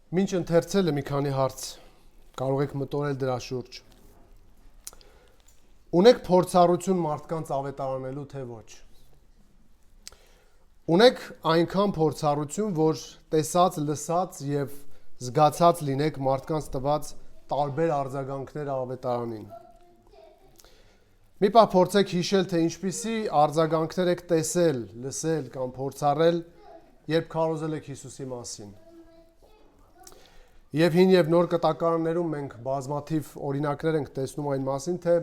Մինչ ընթերցել մի քանի հարց, կարող եք մտորել դրա շուրջ։ Ունեք փորձառություն մարդկանց ավետարանելու, թե ոչ։ Ունեք այնքան փորձառություն, որ տեսած, լսած եւ զգացած լինեք մարդկանց տված տարբեր արձագանքները ավետարանին։ Մի պահ փորձեք հիշել, թե ինչպիսի արձագանքներ եք տեսել, լսել կամ փորձառել, երբ քարոզել եք Հիսուսի մասին։ Եվ հին եւ նոր կտակարաններում մենք բազմաթիվ օրինակներ ենք տեսնում այն մասին, թե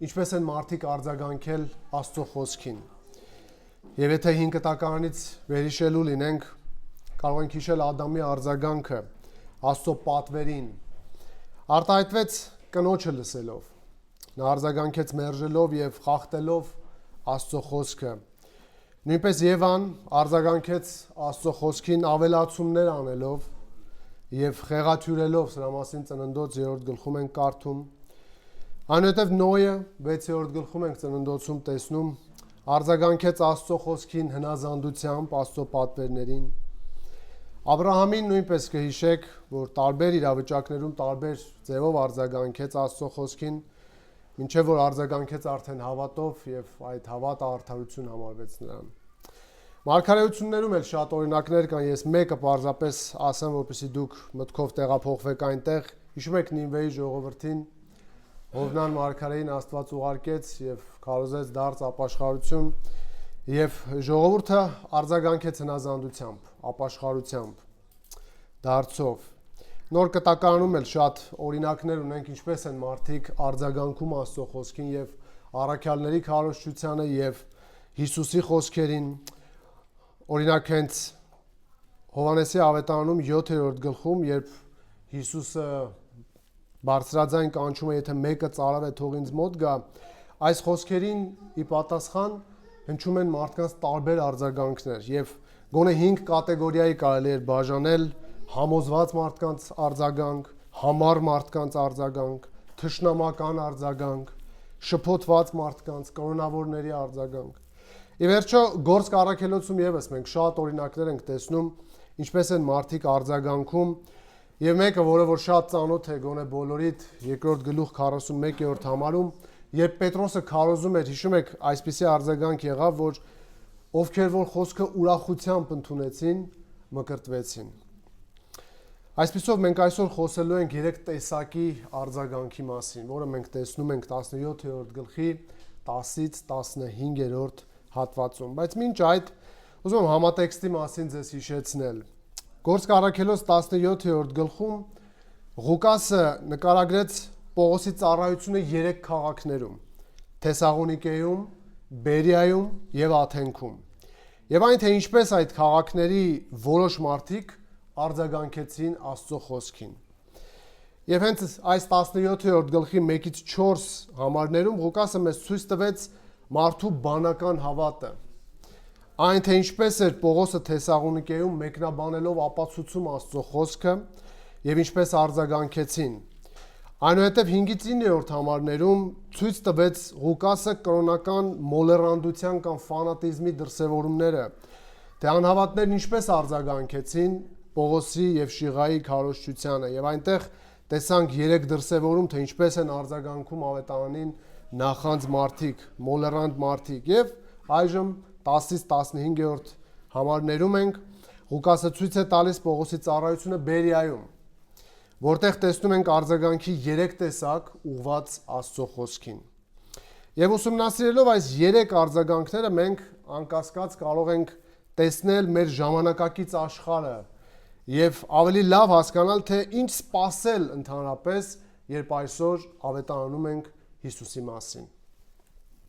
ինչպես են մարդիկ արձագանքել Աստծո խոսքին։ Եվ եթե հին կտակարանից վերհիշելու լինենք, կարող ենք հիշել Ադամի արձագանքը Աստծո պատվերին։ Արտահայտվեց կնոջը լսելով։ Նա արձագանքեց մերժելով եւ խախտելով Աստծո խոսքը։ Նույնպես Եվան արձագանքեց Աստծո խոսքին ավելացումներ անելով եւ խեղաթյուրելով, սրա մասին Ծննդոց 3-րդ գլխում ենք կարդում։ Այնուհետև Նոյը 6-րդ գլխում ենք Ծննդոցում տեսնում, արձագանքեց Աստծո խոսքին հնազանդությամբ, Աստծո պատվերներին։ Աբրահամին նույնպես կհիշեք, որ տարբեր իրավիճակներում տարբեր ձևով արձագանքեց Աստծո խոսքին, մինչև որ արձագանքեց արդեն հավատով եւ այդ հավատը արդարություն համարվեց նրան։ Մարգարեություններում էլ շատ օրինակներ կան, ես մեկը պարզապես ասեմ, որպեսզի դուք մտքով տեղափոխվեք այնտեղ։ Հիշում եք Նինվեի ժողովրդին, Հովնան մարգարեին Աստված ուղարկեց եւ քարոզեց դարձ ապաշխարություն, եւ ժողովուրդը արձագանքեց հնազանդությամբ, ապաշխարությամբ, դարձով։ Նոր կտակարանում էլ շատ օրինակներ ունենք, ինչպես են մարդիկ արձագանքում Աստծո խոսքին եւ առաքյալների քարոզչությանը եւ Հիսուսի խոսքերին։ Օրինակ հենց Հովհաննեսի ավետարանում 7-րդ գլխում, երբ Հիսուսը բարձրաձայն կանչում է, եթե մեկը ծարավ է, թող ինձ մոտ գա, այս խոսքերին ի պատասխան հնչում են մարդկանց տարբեր արձագանքներ եւ գոնե 5 կատեգորիայի կարելի է բաժանել՝ համոզված մարդկանց արձագանք, համառ մարդկանց արձագանք, թշնամական արձագանք, շփոթված մարդկանց, կրոնավորների արձագանք։ Ի վերջո գործք առաքելոցում եւս մենք շատ օրինակներ ենք տեսնում, ինչպես են մարդիկ արձագանքում, եւ մեկը, որը որ շատ ծանոթ է գոնե բոլորիդ, 2-րդ գլուխ 41-րդ համարում, երբ Պետրոսը քարոզում էր, հիշում եք, այսպիսի արձագանք եղավ, որ ովքեր որ խոսքը ուրախությամբ ընդունեցին, մկրտվեցին։ Այսպիսով մենք այսօր խոսելու ենք 3 տեսակի արձագանքի մասին, որը մենք տեսնում ենք 17-րդ գլխի 10-ից 15-րդ հատվածում, բայց մինչ այդ ուզում եմ համատեքստի մասին ձեզ հիշեցնել։ Գործք առաքելոց 17-րդ գլխում Ղուկասը նկարագրեց Պողոսի ծառայությունը 3 քաղաքներում՝ Թեսաղոնիկեում, Բերիայում եւ Աթենքում։ Եվ այն թե ինչպես այդ քաղաքների որոշ մարդիկ արձագանքեցին Աստծո խոսքին։ Եվ հենց այս 17-րդ գլխի 1-ից 4 համարներում Ղուկասը մեզ ցույց տվեց մարդու բանական հավատը։ Այն թե ինչպես էր Պողոսը Թեսաղոնիկեում մեկնաբանելով ապացուցում Աստծո խոսքը եւ ինչպես արձագանքեցին։ Այնուհետև 5-ից 9-րդ համարներում ցույց տվեց Ղուկասը կրոնական մոլեռանդության կամ ֆանատիզմի դրսևորումները, թե անհավատներն ինչպես արձագանքեցին Պողոսի եւ Շիղայի քարոզչությանը, եւ այնտեղ տեսանք 3 դրսևորում, թե ինչպես են արձագանքում ավետարանին նախանձ մարդիկ, մոլեռանդ մարդիկ, եւ այժմ 10-ից 15-րդ համարներում ենք Ղուկասը ցույց է տալիս Պողոսի ծառայությունը Բերիայում, որտեղ տեսնում ենք արձագանքի 3 տեսակ ուղված Աստծո խոսքին։ Եվ ուսումնասիրելով այս 3 արձագանքները մենք անկասկած կարող ենք տեսնել մեր ժամանակակից աշխարհը եւ ավելի լավ հասկանալ, թե ինչ սպասել ընդհանրապես, երբ այսօր ավետարանում ենք Հիսուսի մասին։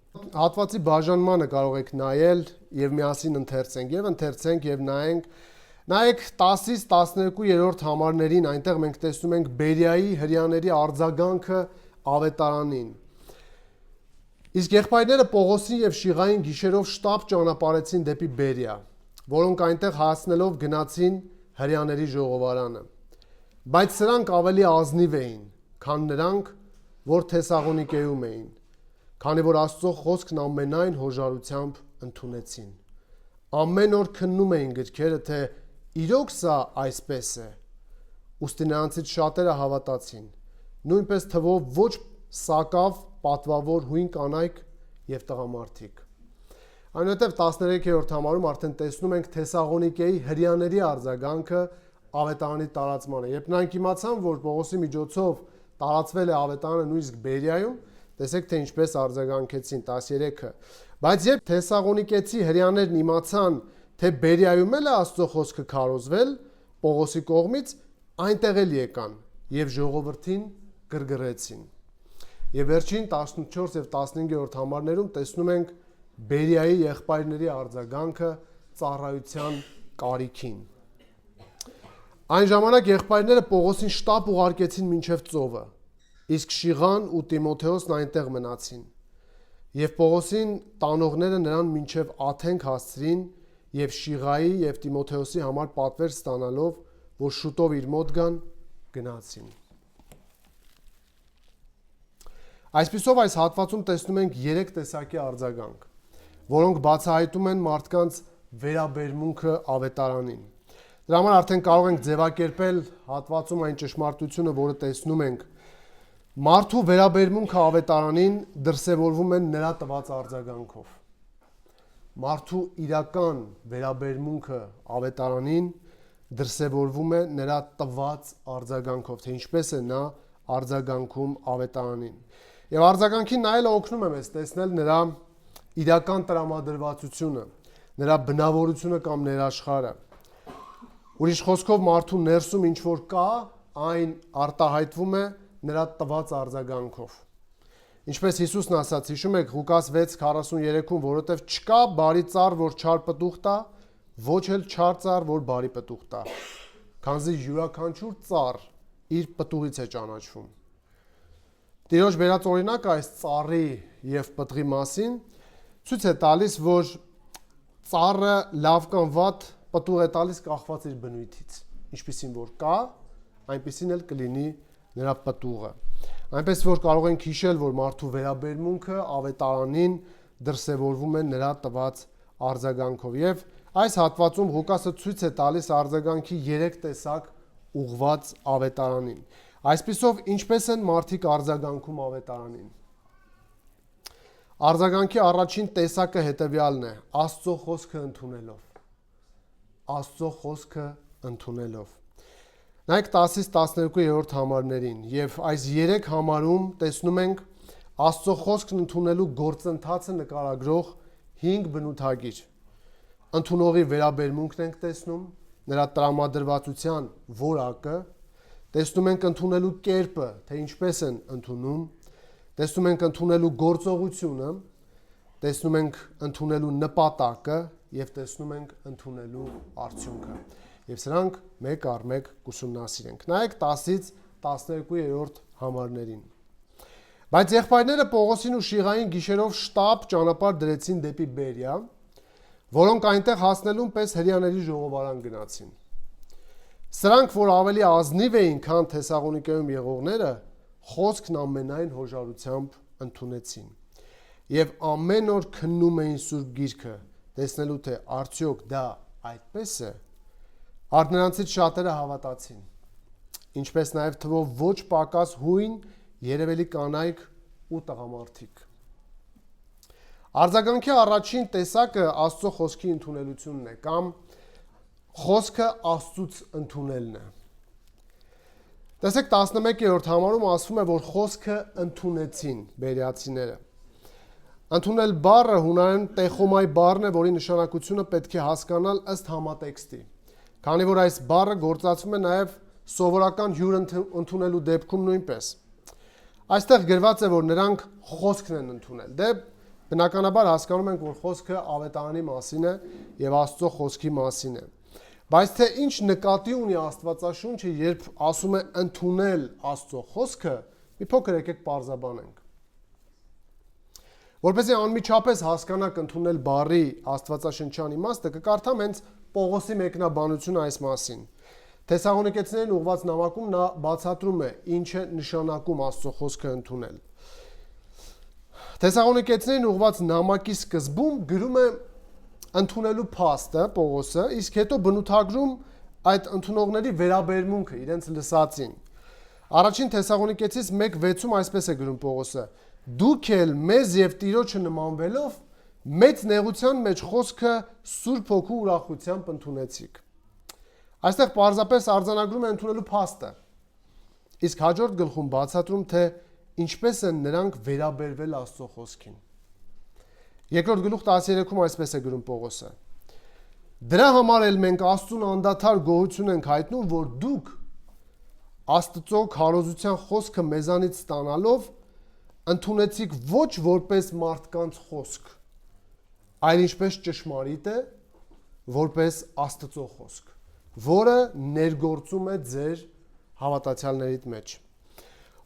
Հատվածի բաժանմանը կարող եք նայել եւ միասին ընթերցենք եւ նայենք։ Նայեք 10-ից 12-րդ համարներին, այնտեղ մենք տեսնում ենք Բերիայի հրեաների արձագանքը ավետարանին։ Իսկ եղբայրները Պողոսին եւ Շիղային գիշերով շտապ ճանապարհեցին դեպի Բերիա, որոնք այնտեղ հասնելով գնացին հրեաների ժողովարանը։ Բայց սրանք ավելի ազնիվ էին, քան նրանք, որ Թեսաղոնիկեում էին, քանի որ Աստծո խոսքն ամենայն հոժարությամբ ընդունեցին։ Ամեն օր քննում էին գրքերը, թե իրոք սա այսպես է։ ուստի նրանցից շատերը հավատացին, նույնպես թվով ոչ սակավ պատվավոր հույն կանայք և տղամարդիկ։ Այնուհետև 13-րդ համարում արդեն տեսնում ենք Թեսաղոնիկեի հրեաների արձագանքը ավետարանի տարածմանը։ Երբ նրանք իմացան, որ Պողոսի միջոցով տարածվել է ավետարանը նույնիսկ Բերիայում, տեսեք թե ինչպես արձագանքեցին 13-ը։ Բայց երբ Թեսաղոնիկեցի հրեաներն իմացան, թե Բերիայում էլ է Աստծո խոսքը քարոզվել Պողոսի կողմից, այնտեղ էլ եկան և ժողովրդին գրգռեցին։ Եվ վերջին 14 և 15-րդ համարներում տեսնում ենք Բերիայի եղբայրների արձագանքը ծառայության կարիքին։ Այն ժամանակ եղբայրները Պողոսին շտապ ուղարկեցին մինչև ծովը, իսկ Շիղան ու Տիմոթեոսն այնտեղ մնացին։ Եվ Պողոսին տանողները նրան մինչև Աթենք հասցրին և Շիղայի և Տիմոթեոսի համար պատվեր ստանալով, որ շուտով իր մոտ գան, գնացին։ Այսպիսով այս հատվածում տեսնում ենք 3 տեսակի արձագանք, որոնք բացահայտում են մարդկանց վերաբերմունքը ավետարանին։ Դրա համար արդեն կարող ենք ձևակերպել հատվածում այն ճշմարտությունը, որը տեսնում ենք։ Մարդու վերաբերմունքը ավետարանին դրսևորվում է նրա տված արձագանքով։ Մարդու իրական վերաբերմունքը ավետարանին դրսևորվում է նրա տված արձագանքով, թե ինչպես է նա արձագանքում ավետարանին։ Եվ արձագանքին նայելը օգնում է մեզ տեսնել նրա իրական տրամադրվածությունը, նրա բնավորությունը կամ ներաշխարհը։ Ուրիշ խոսքով մարդու ներսում ինչ որ կա, այն արտահայտվում է նրա տված արձագանքով։ Ինչպես Հիսուսն ասաց, հիշում եք Ղուկաս 6:43-ում, որովհետև չկա բարի ծառ, որ չար պտուղ տա, ոչ էլ չար ծառ, որ բարի պտուղ տա, քանզի յուրաքանչյուր ծառ իր պտուղից է ճանաչվում։ Տիրոջ բերած օրինակը այս ծառի և պտղի մասին ցույց է տալիս, որ ծառը լավ կամ վատ պտուղ է տալիս կախված իր բնույթից, ինչպիսին որ կա, այնպիսին էլ կլինի նրա պտուղը։ Այնպես որ կարող ենք հիշել, որ մարդու վերաբերմունքը ավետարանին դրսևորվում է նրա տված արձագանքով։ Եվ այս հատվածում Ղուկասը ցույց է տալիս արձագանքի 3 տեսակ ուղղված ավետարանին։ Այսպիսով ինչպես են մարդիկ արձագանքում ավետարանին։ Արձագանքի առաջին տեսակը հետևյալն է՝ Աստծո խոսքը ընդունելով։ Աստծո խոսքը ընդունելով։ Նայեք 10-ից 12-րդ համարներին, եւ այս 3 համարում տեսնում ենք Աստծո խոսքն ընդունելու գործընթացը նկարագրող 5 բնութագիր։ Ընդունողի վերաբերմունքն ենք տեսնում, նրա տրամադրվածության որակը, տեսնում ենք ընդունելու կերպը, թե ինչպես են ընդունում, տեսնում ենք ընդունելու գործողությունը, տեսնում ենք ընդունելու նպատակը եւ տեսնում ենք ընդունելու արդյունքը։ Եվ սրանք մեկ առ մեկ կուսումնասիրենք։ Նայեք 10-ից 12-րդ համարներին։ Բայց եղբայրները Պողոսին ու Շիղային գիշերով շտապ ճանապարհ դրեցին դեպի Բերիա, որոնք այնտեղ հասնելուն պես հրեաների ժողովարան գնացին։ Սրանք, որ ավելի ազնիվ էին, քան Թեսաղոնիկեում եղողները, խոսքն ամենայն հոժարությամբ ընդունեցին։ Եվ ամեն օր քննում էին Սուրբ Գիրքը, տեսնելու թե արդյոք դա այդպես է։ Արդ նրանցից շատերը հավատացին, ինչպես նաև թվով ոչ պակաս հույն, երևելի կանայք ու տղամարդիկ։ Արձագանքի առաջին տեսակը Աստծո խոսքի ընդունելությունն է, կամ խոսքը Աստծուց ընդունելն է։ Տեսեք 11-րդ համարում ասվում է, որ խոսքը ընդունեցին բերիացիները։ Ընդունել բառը հունարեն տեխոմայ բառն է, որի նշանակությունը պետք է հասկանալ ըստ համատեքստի, քանի որ այս բառը գործածվում է նաև սովորական հյուր ընդունելու դեպքում նույնպես։ Այստեղ գրված է, որ նրանք խոսքն են ընդունել։ Դե բնականաբար հասկանում ենք, որ խոսքը ավետարանի մասին է եւ Աստծո խոսքի մասին է։ Բայց թե ինչ նկատի ունի Աստվածաշունչը, երբ ասում է ընդունել Աստծո խոսքը, մի փոքր եկեք պարզաբանենք։ Որպեսզի անմիջապես հասկանաք ընդունել բառի աստվածաշնչյան իմաստը, կկարդամ հենց Պողոսի մեկնաբանությունը այս մասին։ Թեսաղոնիկեցիներին ուղված նամակում նա բացատրում է ինչ է նշանակում Աստծո խոսքը ընդունել։ Թեսաղոնիկեցիներին ուղված նամակի սկզբում գրում է ընդունելու փաստը Պողոսը, իսկ հետո բնութագրում այդ ընդունողների վերաբերմունքը իրենց լսածին։ Առաջին Թեսաղոնիկեցիս 1:6-ում այսպես է գրում Պողոսը. դուք էլ մեզ եւ Տիրոջը նմանվելով մեծ նեղության մեջ խոսքը Սուրբ Հոգու ուրախությամբ ընդունեցիք։ Այստեղ պարզապես արձանագրում է ընդունելու փաստը։ Իսկ հաջորդ գլխում բացատրում, թե ինչպես են նրանք վերաբերվել Աստծո խոսքին։ Երկրորդ գլուխ 13-ում այսպես է գրում Պողոսը. դրա համար էլ մենք Աստծուն անդադար գոհություն ենք հայտնում, որ դուք Աստծո քարոզության խոսքը մեզանից ստանալով ընդունեցիք ոչ որպես մարդկանց խոսք, այլ ինչպես ճշմարիտ է, որպես Աստծո խոսք, որը ներգործում է ձեր հավատացյալներիդ մեջ։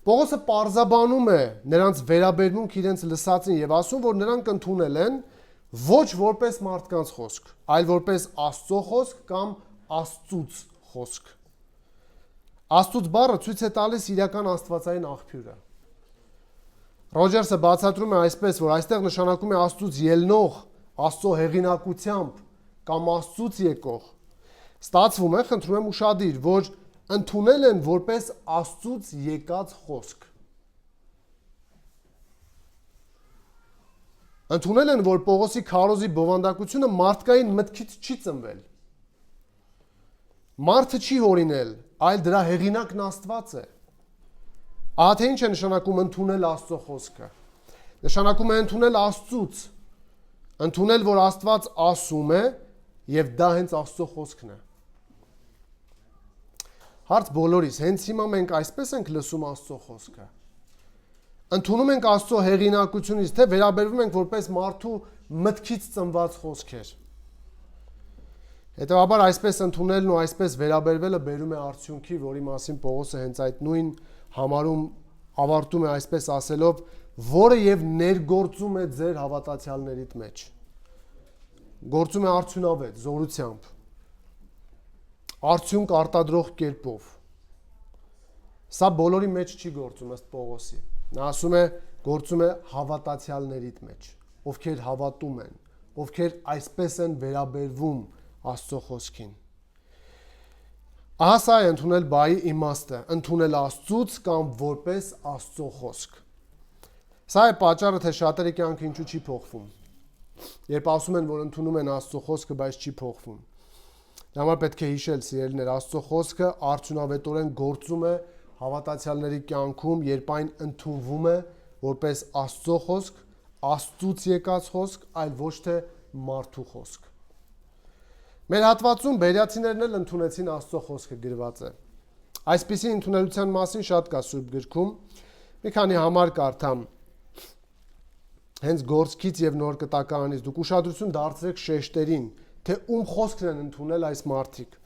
Պողոսը պարզաբանում է նրանց վերաբերմունք իրենց լսածին եւ ասում, որ նրանք ընդունել են ոչ որպես մարդկանց խոսք, այլ որպես Աստծո խոսք կամ Աստծուց խոսք։ Աստծուց բառը ցույց է տալիս իրական աստվածային աղբյուրը։ Ռոջերսը բացատրում է այսպես, որ այստեղ նշանակում է Աստծուց ելնող, Աստծո հեղինակությամբ կամ Աստծուց եկող։ Ստացվում է, խնդրում եմ ուշադիր, որ ընդունել են որպես Աստծուց եկած խոսք։ Ընդունել են, որ Պողոսի քարոզի բովանդակությունը մարդկային մտքից չի ծնվել։ Մարդը չի հորինել, այլ դրա հեղինակն Աստված է։ Ահա թե ինչ է նշանակում ընդունել Աստծո խոսքը։ Նշանակում է ընդունել Աստծուց, ընդունել, որ Աստված ասում է, եւ դա հենց Աստծո խոսքն է։ Հարց բոլորիս, հենց հիմա մենք այսպես ենք լսում Աստծո խոսքը։ Ընդունում ենք Աստծո հեղինակությունից, թե վերաբերվում ենք որպես մարդու մտքից ծնված խոսքեր։ Հետևաբար այսպես ընդունելն ու այսպես վերաբերվելը բերում է արդյունքի, որի մասին Պողոսը հենց այդ նույն համարում ավարտում է այսպես ասելով, որը եւ ներգործում է ձեր հավատացյալներիդ մեջ։ Գործում է արդյունավետ, զորությամբ, արդյունք արտադրող կերպով։ Սա բոլորի մեջ չի գործում ըստ Պողոսի։ Նա ասում է, գործում է հավատացյալներիդ մեջ, ովքեր հավատում են, ովքեր այսպես են վերաբերվում Աստծո խոսքին։ Ահա սա է ընդունել բայի իմաստը, ընդունել Աստծուց կամ որպես Աստծո խոսք։ Սա է պատճառը, թե շատերի կյանքը ինչու չի փոխվում։ Երբ ասում են, որ ընդունում են Աստծո խոսքը, բայց չի փոխվում։ Դա համար պետք է հիշել, սիրելիներ, Աստծո խոսքը արդյունավետորեն գործում է հավատացյալների կյանքում, երբ այն ընդունվում է որպես Աստծո խոսք, Աստծուց եկած խոսք, այլ ոչ թե մարդու խոսք։ Մեր հատվածում բերյացիներն էլ ընդունեցին Աստծո խոսքը գրված է։ Այսպիսի ընդունելության մասին շատ կա Սուրբ գրքում։ Մի քանի համար կարդամ։ Հենց Գործքից եւ Նոր Կտակարանից դուք ուշադրություն դարձրեք շեշտերին, թե ում խոսքն են ընդունել այս մարդիկ։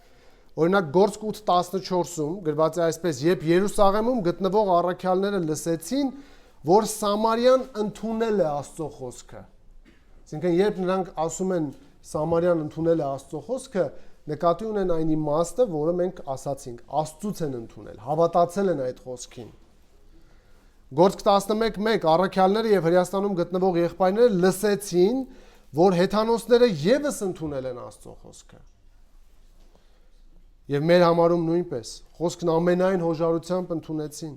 Օրինակ Գործք 8:14-ում գրված է այսպես. երբ Երուսաղեմում գտնվող առաքյալները լսեցին, որ Սամարյան ընդունել է Աստծո խոսքը։ Այսինքն երբ նրանք ասում են Սամարյան ընդունել է Աստծո խոսքը, նկատի ունեն այն իմաստը, որը մենք ասացինք, Աստծուց են ընդունել, հավատացել են այդ խոսքին։ Գործք 11:1 առաքյալները եւ Հրեաստանում գտնվող եղբայրները լսեցին, որ հեթանոսները եւս ընդունել են Աստծո խոսքը։ Եվ մեր համարում նույնպես խոսքն ամենայն հոժարությամբ ընդունեցին։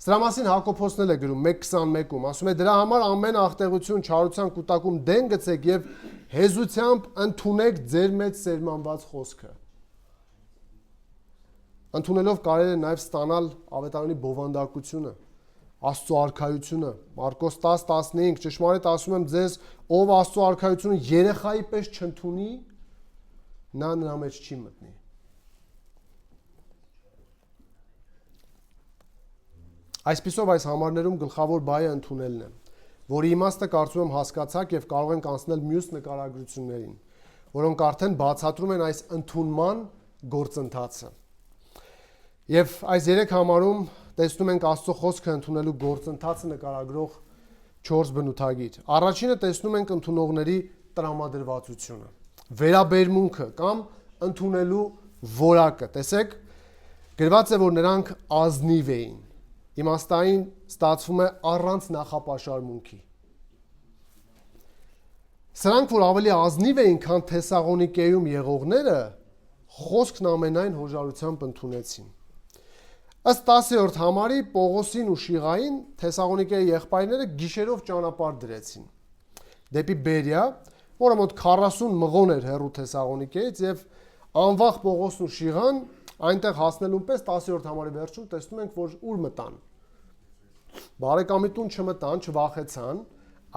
Սրա մասին Հակոբոսն էլ է գրում 1:21-ում, ասում է դրա համար ամեն աղտեղություն, չարության կուտակում դեն գցեք եւ հեզությամբ ընդունեք ձեր մեջ սերմանված խոսքը։ Ընդունելով կարելի է նաեւ ստանալ ավետարանի բովանդակությունը, Աստծո արքայությունը։ Մարկոս 10:15 ճշմարիտ ասում եմ ձեզ, ով Աստծո արքայությունը երեխայի պես չընդունի, նա նրա մեջ չի մտնի։ Այսպիսով այս համարներում գլխավոր բայը ընդունելն է, որի իմաստը կարծում եմ հասկացաք եւ կարող ենք անցնել մյուս նկարագրություններին, որոնք արդեն բացատրում են այս ընդունման գործընթացը։ Եվ այս 3 համարում տեսնում ենք Աստծո խոսքը ընդունելու գործընթացը նկարագրող 4 բնութագիր։ Առաջինը տեսնում ենք ընդունողների տրամադրվածությունը, վերաբերմունքը կամ ընդունելու որակը։ Տեսեք, գրված է, որ նրանք ազնիվ էին։ Իմաստային ստացվում է առանց նախապաշարմունքի։ Սրանք, որ ավելի ազնիվ էին, քան Թեսաղոնիկեում եղողները, խոսքն ամենայն հոժարությամբ ընդունեցին։ Ըստ 10-րդ համարի Պողոսին ու Շիղային Թեսաղոնիկեի եղբայրները գիշերով ճանապարհ դրեցին դեպի Բերիա, որը մոտ 40 մղոն էր հեռու Թեսաղոնիկեից, եւ անվաղ Պողոսն ու Շիղան այնտեղ հասնելուն պես 10-րդ համարի վերջում տեսնում ենք, որ ուր մտան։ Բարեկամի տուն չմտան, չվախեցան,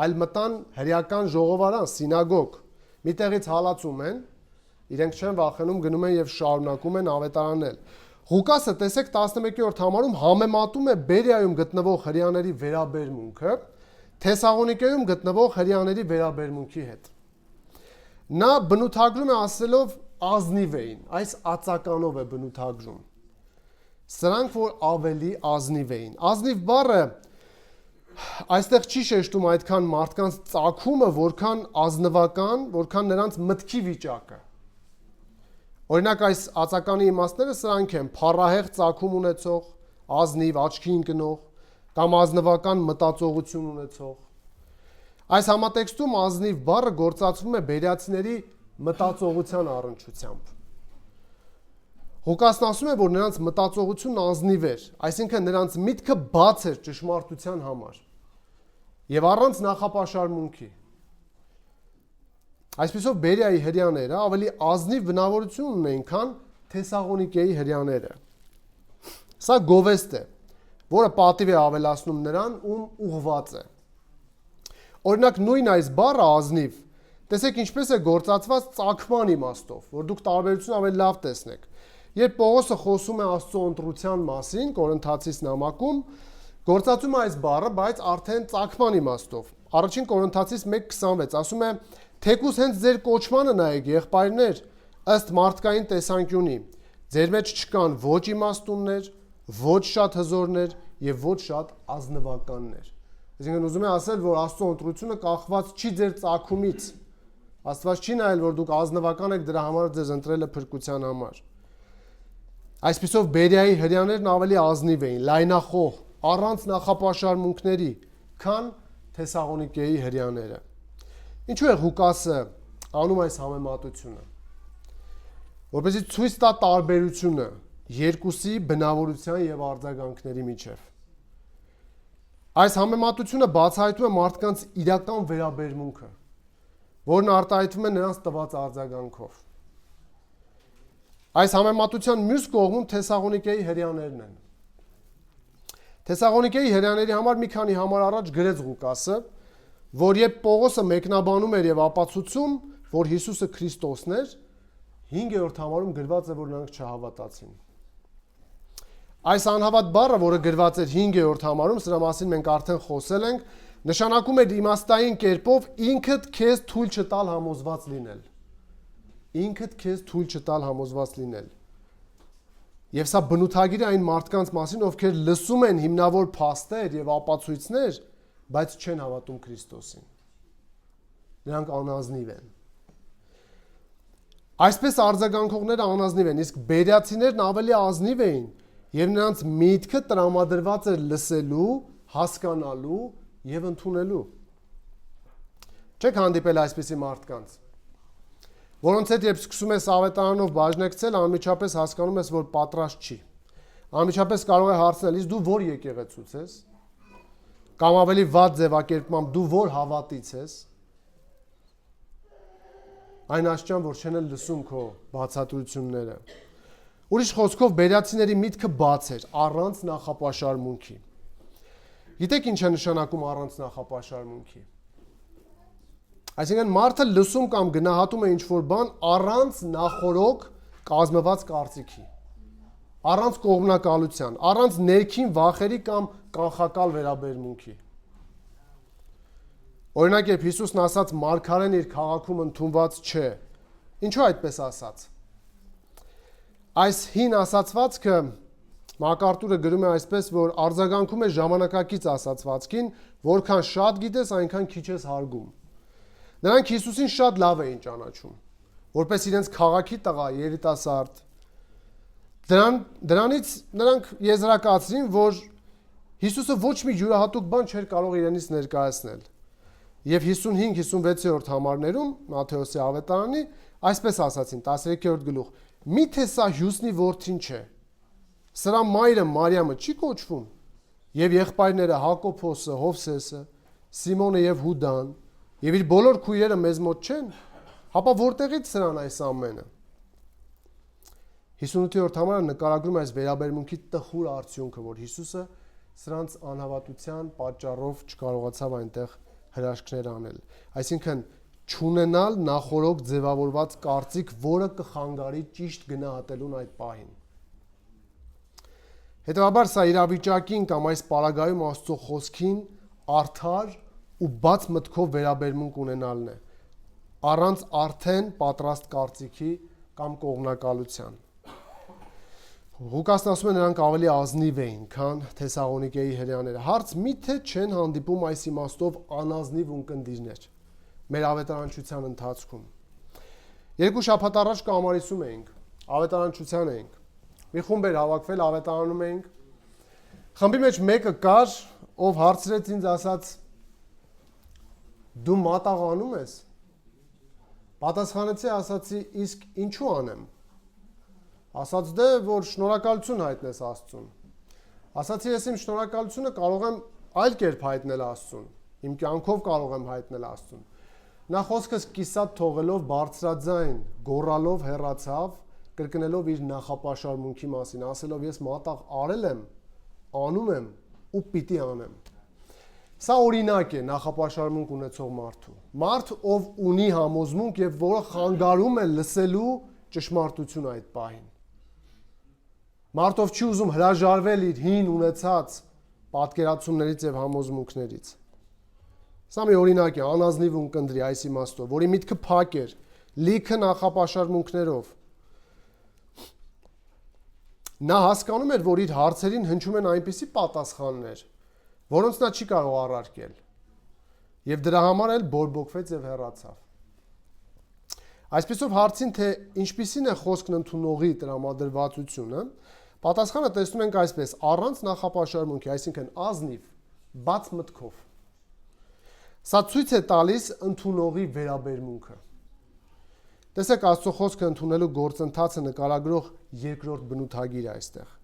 այլ մտան հրեական ժողովարան, սինագոգ։ Միտեղից հալածում են, իրենք չեն վախենում, գնում են եւ շարունակում են ավետարանել։ Ղուկասը տեսեք 11-րդ համարում համեմատում է Բերիայում գտնվող հրեաների վերաբերմունքը Թեսաղոնիկեում գտնվող հրեաների վերաբերմունքի հետ։ Նա բնութագրում է ասելով ազնիվ էին, այս ածականով է բնութագրում։ Սրանք որ ավելի ազնիվ էին։ Ազնիվ բառը այստեղ չի շեշտում այդքան մարդկանց ծագումը, որքան ազնվական, որքան նրանց մտքի վիճակը։ Օրինակ այս ածականի իմաստները սրանք են՝ փառահեղ ծագում ունեցող, ազնիվ, աչքի ընկնող, կամ ազնվական մտածողություն ունեցող։ Այս համատեքստում ազնիվ բառը գործածվում է բերիացիների մտածողության առնչությամբ։ Ղուկասն ասում է, որ նրանց մտածողությունն ազնիվ էր, այսինքն նրանց միտքը բաց էր ճշմարտության համար եւ առանց նախապաշարմունքի։ Այսպիսով Բերիայի հրեաները ավելի ազնիվ բնավորություն ունեն, քան Թեսաղոնիկեի հրեաները։ Սա գովեստ է, որը պատիվ է ավելացնում նրան, ում ուղված է։ Օրինակ նույն այս բառը ազնիվ, տեսեք ինչպես է գործածված ծագման իմաստով, որ դուք տարբերությունը ավելի լավ տեսնեք։ Երբ Պողոսը խոսում է Աստծո ընտրության մասին Կորինթացիս նամակում, գործածում է այս բառը, բայց արդեն ծագման իմաստով։ Առաջին Կորինթացիս 1:26 ասում է. «Թեկուզ հենց ձեր կոչմանը նայեք, եղբայրներ, ըստ մարդկային տեսանկյունի, ձեր մեջ չկան ոչ իմաստուններ, ոչ շատ հզորներ եւ ոչ շատ ազնվականներ»։ Այսինքն ուզում է ասել, որ Աստծո ընտրությունը կախված չի ձեր ծագումից։ Աստված չի նայել, որ դուք ազնվական եք, դրա համար ձեզ ընտրել է փրկության համար։ Այսպիսով Բերիայի հրեաներն ավելի ազնիվ էին, լայնախոհ, առանց նախապաշարմունքների, քան Թեսաղոնիկեի հրեաները։ Ինչու է Ղուկասը անում այս համեմատությունը։ Որպեսզի ցույց տա տարբերությունը երկուսի բնավորության եւ արձագանքների միջև։ Այս համեմատությունը բացահայտում է մարդկանց իրական վերաբերմունքը, որն արտահայտվում է նրանց տված արձագանքով։ Այս համեմատության մյուս կողմում Թեսաղոնիկեի հրեաներն են։ Թեսաղոնիկեի հրեաների համար մի քանի համար առաջ գրեց Ղուկասը, որ երբ Պողոսը մեկնաբանում էր եւ ապացուցում, որ Հիսուսը Քրիստոսն էր, 5-րդ համարում գրված է, որ նրանք չհավատացին։ Այս անհավատ բառը, որը գրված էր 5-րդ համարում, սրա մասին մենք արդեն խոսել ենք, նշանակում է իմաստային կերպով ինքդ քեզ թույլ չտալ համոզված լինել։ Ինքդ քեզ թույլ չտալ համոզված լինել։ Եվ սա բնութագիր է այն մարդկանց մասին, ովքեր լսում են հիմնավոր փաստեր եւ ապացույցներ, բայց չեն հավատում Քրիստոսին։ Նրանք անազնիվ են։ Այսպես արձագանքողները անազնիվ են, իսկ բերիացիներն ավելի ազնիվ էին, եւ նրանց միտքը տրամադրված էր լսելու, հասկանալու եւ ընդունելու։ Չեք հանդիպել այսպիսի մարդկանց, որոնց հետ երբ սկսում ես ավետարանով բաժնեկցել, անմիջապես հասկանում ես, որ պատրաստ չի։ Անմիջապես կարող է հարցնել, իսկ դու որ եկեղեցուց ես, կամ ավելի վատ ձևակերպմամբ դու որ հավատից ես, այն աշճան, որ չեն լսում քո բացատրությունները։ Ուրիշ խոսքով բերիացիների միտքը բաց էր, առանց նախապաշարմունքի։ Գիտեք ինչ է նշանակում առանց նախապաշարմունքի։ Այսինքն մարդը լսում կամ գնահատում է ինչ-որ բան առանց նախորոք կազմված կարծիքի, առանց կողմնակալության, առանց ներքին վախերի կամ կանխակալ վերաբերմունքի։ Օրինակ, երբ Հիսուսն ասաց մարգարեն իր քաղաքում ընդունված չէ, ինչու այդպես ասաց։ Այս հին ասացվածքը Մակարտուրը գրում է այսպես, որ արձագանքում է ժամանակակից ասացվածքին, որքան շատ գիտես, այնքան քիչ ես հարգում։ Նրանք Հիսուսին շատ լավ էին ճանաչում, որպես իրենց քաղաքի տղա, երիտասարդ։ Դրանից նրանք եզրակացրին, որ Հիսուսը ոչ մի յուրահատուկ բան չէր կարող իրենից ներկայացնել։ Եվ 55-56-րդ համարներում Մատթեոսի ավետարանի այսպես ասացին, 13-րդ գլուխ. Միթե սա Հյուսնի որդին չէ։ Սրա մայրը Մարիամը չի կոչվում, եւ եղբայրները Հակոբոսը, Հովսեսը, Սիմոնը եւ Հուդան, եւ իր բոլոր քույրերը մեզ մոտ չեն, հապա որտեղից սրան այս ամենը։ 58-րդ համարը նկարագրում է այս վերաբերմունքի տխուր արդյունքը, որ Հիսուսը սրանց անհավատության պատճառով չկարողացավ այնտեղ հրաշքներ անել։ Այսինքն չունենալ նախորոք ձևավորված կարծիք, որը կխանգարի ճիշտ գնահատելուն այդ պահին։ Հետևաբար սա իրավիճակին կամ այս պարագայում Աստծո խոսքին արդար ու բաց մտքով վերաբերմունք ունենալն է, առանց արդեն պատրաստ կարծիքի կամ կողմնակալության։ Ղուկասն ասում է, նրանք ավելի ազնիվ էին, քան Թեսաղոնիկեի հրեաները։ Հարց միթե չեն հանդիպում այս իմաստով անազնիվ ունկնդիրներ մեր ավետարանչության ընթացքում։ Երկու շաբաթ առաջ կամարիսում էինք, ավետարանչության էինք։ Մի խումբ էր հավաքվել, ավետարանում էինք։ Խմբի մեջ մեկը կար, ով հարցրեց ինձ, ասաց. «Դու մատաղանում ես»։ Պատասխանեցի, ասացի, իսկ ինչու անեմ։ Ասաց դե, որ շնորհակալություն հայտնես Աստծուն։ Ասացի, ես իմ շնորհակալությունը կարող եմ այլ կերպ հայտնել Աստծուն, իմ կյանքով կարող եմ հայտնել Աստծուն։ Նա խոսքս կիսատ թողելով բարձրաձայն գոռալով հեռացավ, կրկնելով իր նախապաշարմունքի մասին, ասելով ես մատաղ արել եմ, անում եմ ու պիտի անեմ։ Սա օրինակ է նախապաշարմունք ունեցող մարդու։ Մարդ, ով ունի համոզմունք եւ որը խանգարում է լսելու ճշմարտություն այդ պահին։ Մարդ, ով չի ուզում հրաժարվել իր հին ունեցած պատկերացումներից եւ համոզմունքներից։ Սա մի օրինակ է անազնիվ ունկնդրի այս իմաստով, որի միտքը փակ էր, լիքը նախապաշարմունքներով։ Նա հասկանում էր, որ իր հարցերին հնչում են այնպիսի պատասխաններ, որոնց նա չի կարող առարկել, եւ դրա համար էլ բորբոքվեց եւ հեռացավ։ Այսպիսով հարցին, թե ինչպիսին է խոսքն ընդունողի տրամադրվածությունը, պատասխանը տեսնում ենք այսպես. առանց նախապաշարմունքի, այսինքն ազնիվ, բաց մտքով։ Սա ցույց է տալիս ընդունողի վերաբերմունքը։ Տեսեք, Աստծո խոսքը ընդունելու գործընթացը նկարագրող երկրորդ բնութագիրը այստեղ։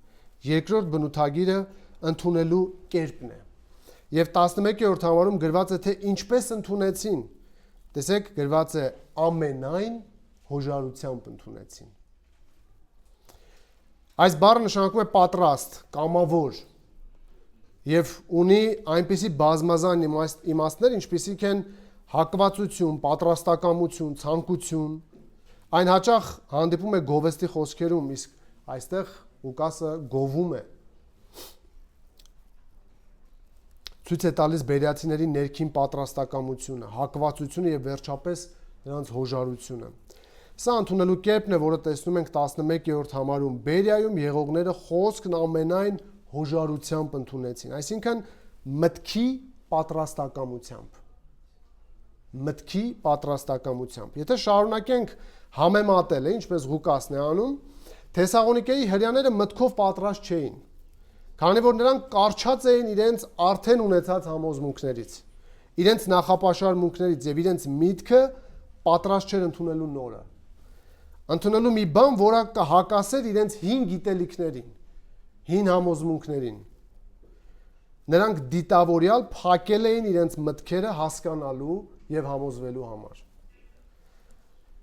Երկրորդ բնութագիրը ընդունելու կերպն է։ Եվ 11-րդ համարում գրված է, թե ինչպես ընդունեցին։ Տեսեք, գրված է ամենայն հոժարությամբ ընդունեցին։ Այս բառը նշանակում է պատրաստ, կամավոր եւ ունի այնպիսի բազմազան իմաստներ, ինչպիսիք են հակվածություն, պատրաստակամություն, ցանկություն։ Այն հաճախ հանդիպում է գովեստի խոսքերում, իսկ այստեղ Ղուկասը գովում է։ Ցույց է տալիս բերյացիների ներքին պատրաստակամությունը, հակվածությունը եւ վերջապես նրանց հոժարությունը։ Սա ընդունելու կերպն է, որը տեսնում ենք 11-րդ համարում։ Բերիայում եղողները խոսքն ամենայն հոժարությամբ ընդունեցին, այսինքն մտքի պատրաստակամությամբ։ Մտքի պատրաստակամությամբ։ Եթե շարունակենք համեմատել, ինչպես Ղուկասն է անում, Թեսաղոնիկեի հրեաները մտքով պատրաստ չէին, քանի որ նրանք կարճած էին իրենց արդեն ունեցած համոզմունքներից, իրենց նախապաշարմունքներից եւ իրենց միտքը պատրաստ չէր ընդունելու նորը։ Ընդունելու մի բան, որը կհակասեր իրենց հին գիտելիքներին, հին համոզմունքներին։ Նրանք դիտավորյալ փակել էին իրենց մտքերը հասկանալու եւ համոզվելու համար։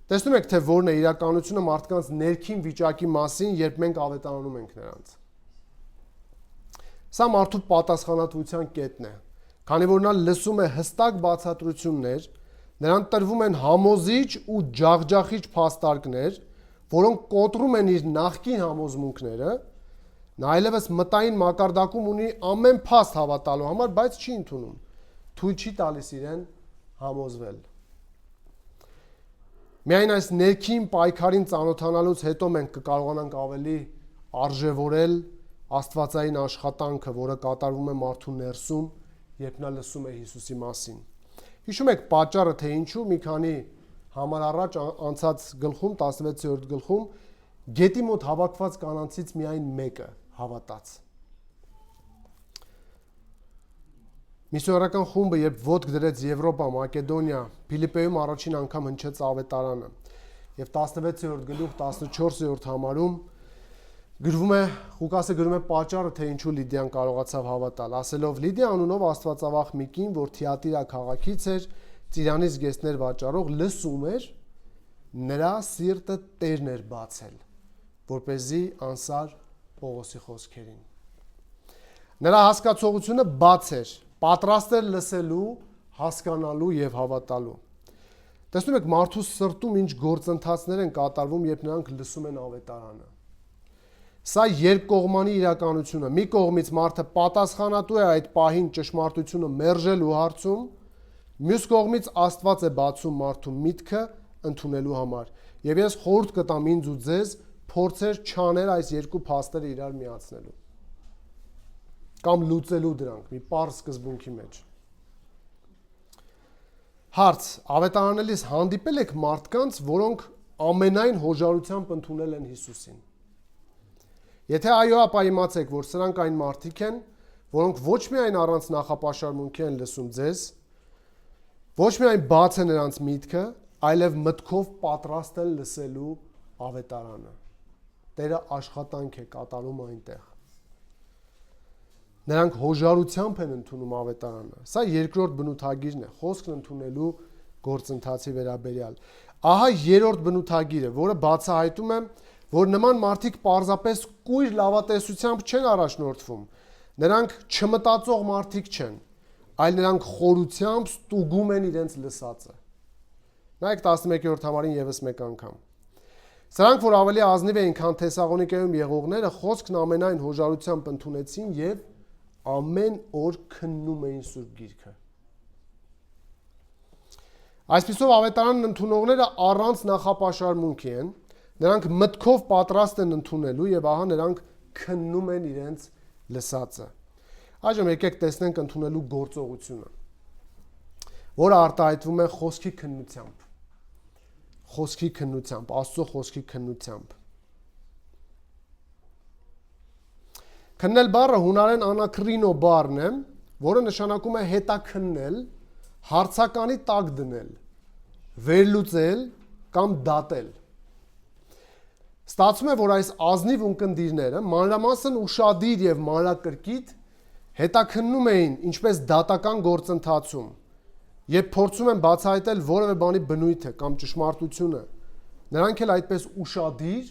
Տեսնում եք, թե որն է իրականությունը մարդկանց ներքին վիճակի մասին, երբ մենք ավետարանում ենք նրանց։ Սա մարդու պատասխանատվության կետն է, քանի որ նա լսում է հստակ բացատրություններ, նրան տրվում են համոզիչ ու ջախջախիչ փաստարկներ, որոնք կոտրում են իր նախկին համոզմունքները, նա այլևս մտային մակարդակում ունի ամեն փաստ հավատալու համար, բայց չի ընդունում, թույլ չի տալիս իրեն համոզվել։ Միայն այս ներքին պայքարին ծանոթանալուց հետո մենք կկարողանանք ավելի արժևորել աստվածային աշխատանքը, որը կատարվում է մարդու ներսում, երբ նա լսում է Հիսուսի մասին։ Հիշում եք պատճառը, թե ինչու մի քանի համար առաջ անցած գլխում, 16-րդ գլխում, գետի մոտ հավաքված կանանցից միայն մեկը հավատաց։ Միսիոներական խումբը, երբ ոտք դրեց Եվրոպա, Մակեդոնիա, Փիլիպպեում առաջին անգամ հնչեց ավետարանը։ Եվ 16-րդ գլուխ 14-րդ համարում գրվում է Ղուկասը գրում է պատճառը, թե ինչու Լիդիան կարողացավ հավատալ, ասելով Լիդիա անունով աստվածավախ մի կին, որ Թիատիրա քաղաքից էր, Ծիրանից գեստներ վաճառող, լսում էր, նրա սիրտը Տերն էր բացել, որպեսզի անսար Պողոսի խոսքերին։ Նրա հասկացողությունը բաց էր, պատրաստ էր լսելու, հասկանալու եւ հավատալու։ Տեսնում եք մարդու սրտում ինչ գործընթացներ են կատարվում, երբ նրանք լսում են ավետարանը։ Սա երկկողմանի իրականություն է։ Մի կողմից մարդը պատասխանատու է այդ պահին ճշմարտությունը մերժելու հարցում, մյուս կողմից Աստված է բացում մարդու միտքը ընդունելու համար։ Եվ ես խորհուրդ կտամ ինձ ու ձեզ փորձեր չանել այս երկու փաստերը իրար միացնելու կամ լուծելու դրանք մի պարզ սկզբունքի մեջ։ Հարց. ավետարանելիս հանդիպել եք մարդկանց, որոնք ամենայն հոժարությամբ ընդունել են Հիսուսին։ Եթե այո, ապա իմացեք, որ սրանք այն մարդիկ են, որոնք ոչ միայն առանց նախապաշարմունքի են լսում ձեզ, ոչ միայն բաց է նրանց միտքը, այլև մտքով պատրաստ են լսելու ավետարանը։ Տերը աշխատանք է կատարում այնտեղ։ Նրանք հոժարությամբ են ընդունում ավետարանը։ Սա երկրորդ բնութագիրն է, խոսքն ընդունելու գործընթացի վերաբերյալ։ Ահա երրորդ բնութագիրը, որը բացահայտում է, որ նման մարդիկ պարզապես կույր լավատեսությամբ չեն առաջնորդվում։ Նրանք չմտածող մարդիկ չեն, այլ նրանք խորությամբ ստուգում են իրենց լսածը։ Նայեք 11-րդ համարին եւս մեկ անգամ։ Սրանք, որ ավելի ազնիվ էին, քան Թեսաղոնիկեում եղողները, խոսքն ամենայն հոժարությամբ ընդունեցին եւ ամեն օր քննում էին Սուրբ Գիրքը։ Այսպիսով ավետարանն ընդունողները առանց նախապաշարմունքի են, նրանք մտքով պատրաստ են ընդունելու եւ ահա նրանք քննում են իրենց լսածը։ Այժմ եկեք տեսնենք ընդունելու գործողությունը, որը արտահայտվում է խոսքի քննությամբ։ Խոսքի քննությամբ, Աստծո խոսքի քննությամբ։ Քննել բառը հունարեն անակրինո բառն է, որը նշանակում է հետաքննել, հարցականի տակ դնել, վերլուծել կամ դատել։ Ստացվում է, որ այս ազնիվ ունկնդիրները մանրամասն ուշադիր եւ մանրակրկիտ հետաքննում էին ինչպես դատական գործընթացում, երբ փորձում են բացահայտել որևէ բանի բնույթը կամ ճշմարտությունը, նրանք էլ այդպես ուշադիր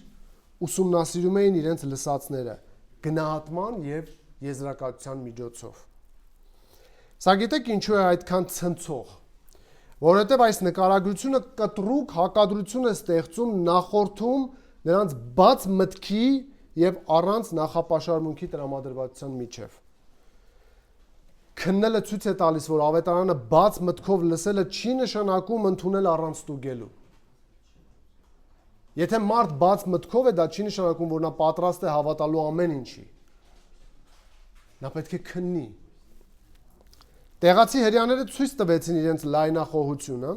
ուսումնասիրում էին իրենց լսածները գնահատման եւ եզրակացության միջոցով։ Սա գիտեք ինչու է այդքան ցնցող, որովհետեւ այս նկարագրությունը կտրուկ հակադրություն է ստեղծում նախորդում նրանց բաց մտքի եւ առանց նախապաշարմունքի տրամադրվածության միջև։ Քննելը ցույց է տալիս, որ ավետարանը բաց մտքով լսելը չի նշանակում ընդունել առանց ստուգելու։ Եթե մարդ բաց մտքով է, դա չի նշանակում, որ նա պատրաստ է հավատալու ամեն ինչի։ Նա պետք է քննի։ Տեղացի հрьяաները ցույց տվեցին իրենց լայնախոհությունը,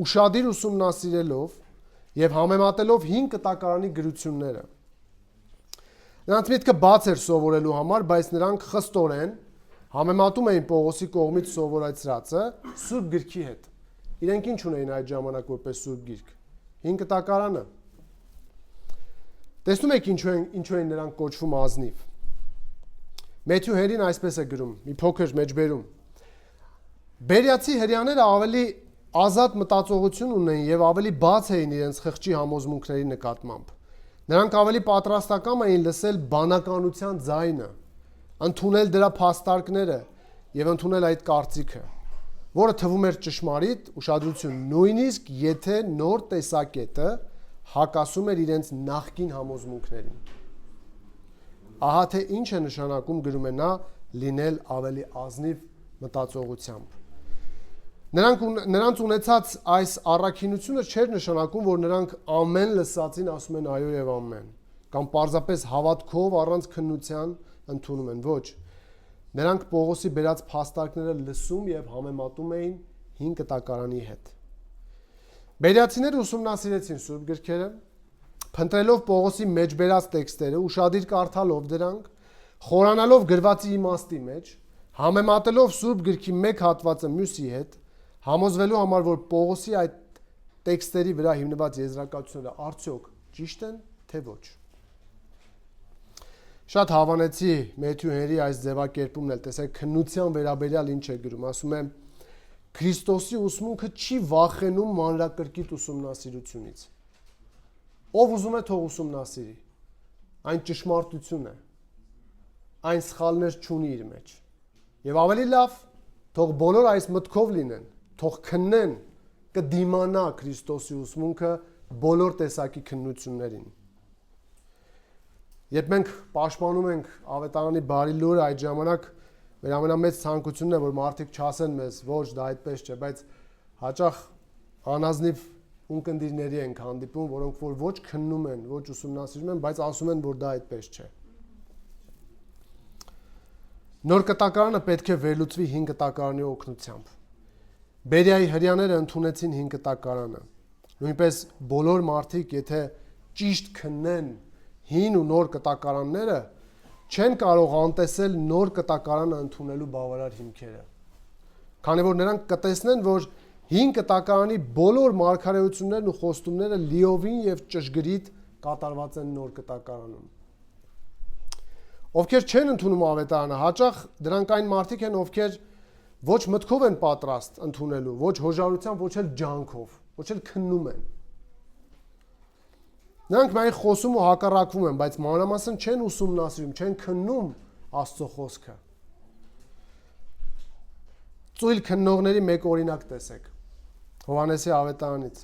ուշադիր ուսումնասիրելով եւ համեմատելով 5 կտակարանի գրությունները։ Նրանց միտքը բաց էր սովորելու համար, բայց նրանք խստորեն համեմատում էին Պողոսի կողմից սովորեցրածը Սուրբ Գրքի հետ։ Իրենք ինչ ունեին այդ ժամանակ որպես Սուրբ Գիրք։ 5 կտակարանը։ Տեսնում եք ինչու են նրանք կոչվում ազնիվ։ Մեթյու Հերին այսպես է գրում, մի փոքր մեջբերում։ Բերիացի հрьяաները ավելի ազատ մտածողություն ունեն եւ ավելի բաց էին իրենց խղճի համոզմունքների նկատմամբ։ Նրանք ավելի պատրաստական էին լսել բանականության ձայնը, ընդունել դրա փաստարկները եւ ընդունել այդ կարծիքը, որը թվում էր ճշմարիտ, ուշադրություն, նույնիսկ եթե նոր տեսակետը հակասում էր իրենց նախկին համոզմունքներին։ Ահա թե ինչ է նշանակում գրում է նա լինել ավելի ազնիվ մտածողությամբ։ Նրանց ունեցած այս առաքինությունը չէր նշանակում, որ նրանք ամեն լսածին ասում են այո եւ ամեն, կամ պարզապես հավատքով առանց քննության ընդունում են, ոչ։ Նրանք Պողոսի բերած փաստարկները լսում եւ համեմատում էին 5 կտակարանի հետ։ Բերիացիները ուսումնասիրեցին Սուրբ Գրքերը, փնտրելով Պողոսի մեջ բերած տեքստերը, ուշադիր կարդալով դրանք, խորանալով գրվածի իմաստի մեջ, համեմատելով Սուրբ Գրքի մեկ հատվածը մյուսի հետ, համոզվելու համար, որ Պողոսի այդ տեքստերի վրա հիմնված եզրակացությունները արդյոք ճիշտ են, թե ոչ։ Շատ հավանեցի Մեթյու Հենրի այս ձևակերպումն էլ, տեսեք, քննության վերաբերյալ ինչ է գրում, ասում է Քրիստոսի ուսմունքը չի վախենում մանրակրկիտ ուսումնասիրությունից։ Ով ուզում է թող ուսումնասիրի, այն ճշմարտություն է, այն սխալներ չունի իր մեջ։ Եվ ավելի լավ, թող բոլոր այս մտքով լինեն, թող քննեն, կդիմանա Քրիստոսի ուսմունքը բոլոր տեսակի քննություններին։ Երբ մենք պաշտպանում ենք ավետարանի բարի լուրը, այդ ժամանակ մեր ամենամեծ ցանկությունն է, որ մարդիկ չասեն մեզ, ոչ, դա այդպես չէ, բայց հաճախ անազնիվ ունկնդիրների ենք հանդիպում, որոնք որ ոչ քննում են, ոչ ուսումնասիրում են, բայց ասում են, որ դա այդպես չէ։ Նոր կտակարանը պետք է վերլուծվի հին կտակարանի օգնությամբ։ Բերիայի հրյաները ընդունեցին հին կտակարանը։ Նույնպես բոլոր մարդիկ, եթե ճիշտ քննեն հին ու նոր կտակարանները, չեն կարող անտեսել նոր կտակարանը ընդունելու բավարար հիմքերը։ Քանի որ նրանք կտեսնեն, որ հին կտակարանի բոլոր մարգարեություններն ու խոստումները լիովին եւ ճշգրիտ կատարված են նոր կտակարանում։ Ովքեր չեն ընդունում ավետարանը, հաճախ դրանք այն մարդիկ են, ովքեր ոչ մտքով են պատրաստ ընդունելու, ոչ հոժարությամբ, ոչ էլ ջանքով, ոչ էլ քննում են։ Նրանք միայն խոսում ու հակառակվում են, բայց մանրամասն չեն ուսումնասիրում, չեն քննում Աստծո խոսքը։ Ծույլ քննողների մեկ օրինակ տեսեք Հովհաննեսի ավետարանից։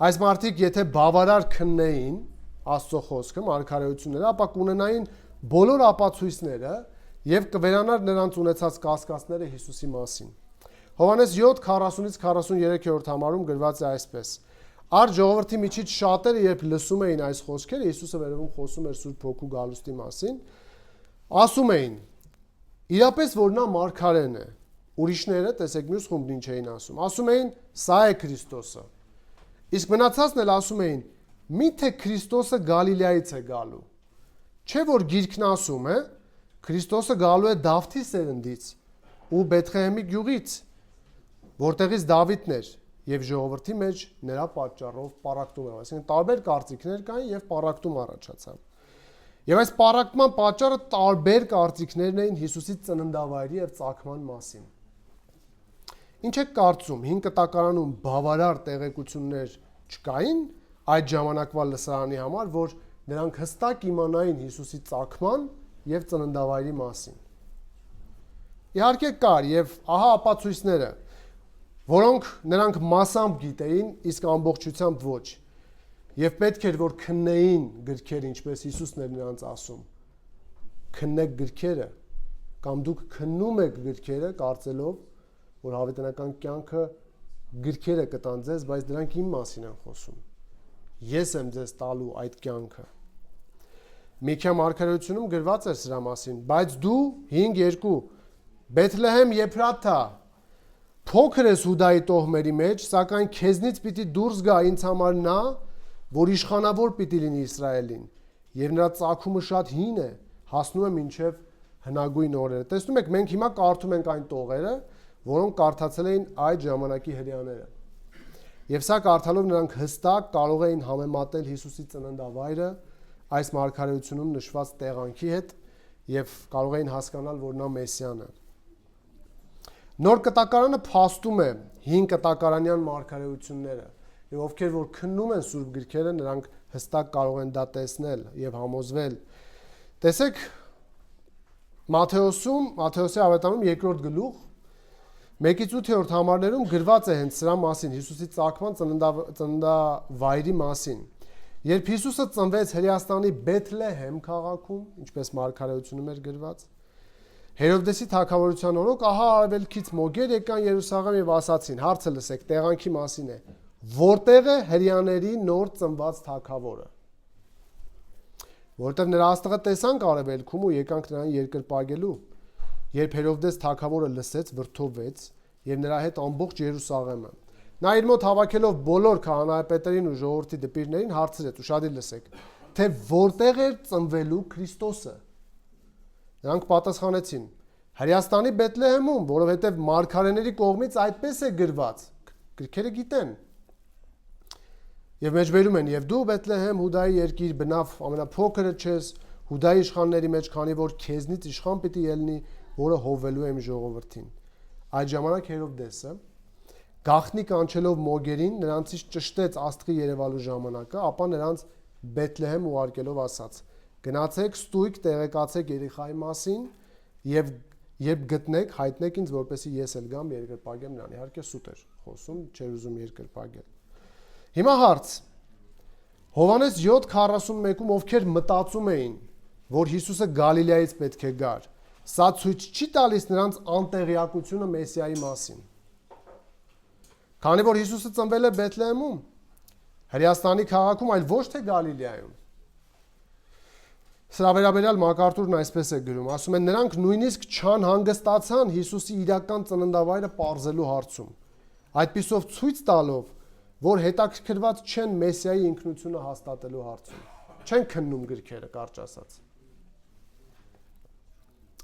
Այս մարդիկ, եթե բավարար քննեին Աստծո խոսքը, մարգարեությունները, ապա կունենային բոլոր ապացույցները եւ կվերանար նրանց ունեցած կասկածները Հիսուսի մասին։ Հովհաննես 7:40-43 համարում գրված է այսպես. Առ ժողովրդի միջից շատերը, երբ լսում էին այս խոսքերը, Հիսուսը վերևում խոսում էր Սուրբ Հոգու գալուստի մասին, ասում էին. իրապես որ նա մարգարեն է։ Ուրիշները, տեսեք, մյուս խումբն ինչ էին ասում։ Ասում էին, սա է Քրիստոսը։ Իսկ մնացածն էլ ասում էին, միթե Քրիստոսը Գալիլեայից է գալու։ Չէ որ գիրքն ասում է, Քրիստոսը գալու է Դավթի սերնդից ու Բեթլեհեմի գյուղից, որտեղից Դավիթն էր, եւ ժողովրդի մեջ նրա պատճառով պառակտում էր, այսինքն տարբեր կարծիքներ կային եւ պառակտում առաջացավ։ Եվ այս պառակտման պատճառը տարբեր կարծիքներն էին Հիսուսի ծննդավայրի եւ ծագման մասին։ Ինչ եք կարծում, հին կտակարանում բավարար տեղեկություններ չկային այդ ժամանակվա լսարանի համար, որ նրանք հստակ իմանային Հիսուսի ծագման եւ ծննդավայրի մասին։ Իհարկե կար եւ ահա ապացույցները, որոնք նրանք մասամբ գիտեին, իսկ ամբողջությամբ ոչ։ Եվ պետք էր, որ քննեին գրքերը, ինչպես Հիսուսն էր նրանց ասում։ Քննեք գրքերը, կամ դուք քննում եք գրքերը, կարծելով, որ հավիտենական կյանքը գրքերը կտան ձեզ, բայց դրանք իմ մասին են խոսում։ Ես եմ ձեզ տալու այդ կյանքը։ Միքիա մարգարեությունում գրված էր սրա մասին, բայց դու 5:2 Բեթլեհեմ Եփրաթա փոքր ես Հուդայի տոհմերի մեջ, սակայն քեզնից պիտի դուրս գա ինձ համար նա, որ իշխանավոր պիտի լինի Իսրայելին, եւ նրա ծագումը շատ հին է, հասնում է մինչեւ հնագույն օրերը։ Տեսնում եք, մենք հիմա կարդում ենք այն տողերը, որոնք կարդացել էին այդ ժամանակի հрьяաները։ Եվ սա կարդալով նրանք հստակ կարող էին համեմատել Հիսուսի ծննդավայրը այս մարգարեությունում նշված տեղանքի հետ եւ կարող էին հասկանալ, որ նա Մեսիան է։ Նոր կտակարանը փաստում է հին կտակարանյան մարգարեությունները եւ ովքեր որ քննում են Սուրբ գրքերը, նրանք հստակ կարող են դա տեսնել եւ համոզվել։ Տեսեք Մատթեոսի ավետարանում 2-րդ գլուխ 1-8 համարներում գրված է հենց սրա մասին, Հիսուսի ծագման ծննդավայրի մասին։ Երբ Հիսուսը ծնվեց Հրեաստանի Բեթլեհեմ քաղաքում, ինչպես մարգարեությունում էր գրված, Հերովդեսի թագավորության օրոք ահա արևելքից մոգեր եկան Երուսաղեմ եւ ասացին. հարցը լսեք, տեղանքի մասին է, որտեղ է հрьяաների նոր ծնված թագավորը։ Որտեղ նրա աստղը տեսանք արևելքում ու եկանք նրան երկրպագելու։ Երբ Հերովդես թագավորը լսեց, վրդովվեց եւ նրա հետ ամբողջ Երուսաղեմը։ Նա իր մոտ հավաքելով բոլոր քահանայապետերին ու ժողովրդի դպիրներին հարցրեց, ուշադիր լսեք, թե որտեղ էր ծնվելու Քրիստոսը։ Նրանք պատասխանեցին. Հրեաստանի Բեթլեհեմում, որովհետև մարգարեների կողմից այդպես է գրված։ Գրքերը գիտեն։ Եվ մեջբերում են, եւ դու Բեթլեհեմ Հուդայի երկիր բնավ ամենափոքրը չես Հուդայի իշխանների մեջ, քանի որ քեզնից իշխան պիտի ելնի, որը հովվելու է իմ ժողովրդին։ Այդ ժամանակ Հերովդեսը գաղտնի կանչելով մոգերին նրանցից ճշտեց աստղի երևալու ժամանակը, ապա նրանց Բեթլեհեմ ուղարկելով ասաց. Գնացեք ստույգ տեղեկացեք Երիխայի մասին եւ երբ գտնեք հայտնեք ինձ, որպեսզի ես էլ գամ երկրպագեմ նրան։ Իհարկե սուտ էր խոսում, չէր ուզում երկրպագել։ Հիմա հարց. Հովանես 7:41-ում ովքեր մտածում էին, որ Հիսուսը Գալիլեայից պետք է գար, սա ցույց չի տալիս նրանց անտեղյակությունը Մեսիայի մասին։ Քանի որ Հիսուսը ծնվել է Բեթլեհեմում, Հրեաստանի քաղաքում, այլ ոչ թե Գալիլեայում։ Սրա վերաբերյալ Մակարդուրն այսպես է գրում, ասում են նրանք նույնիսկ չանհանգստացան Հիսուսի իրական ծննդավայրը պարզելու հարցում, այդպիսով ցույց տալով, որ հետաքրքրված չեն Մեսիայի ինքնությունը հաստատելու հարցում, չեն քննում գրքերը, կարճ ասած։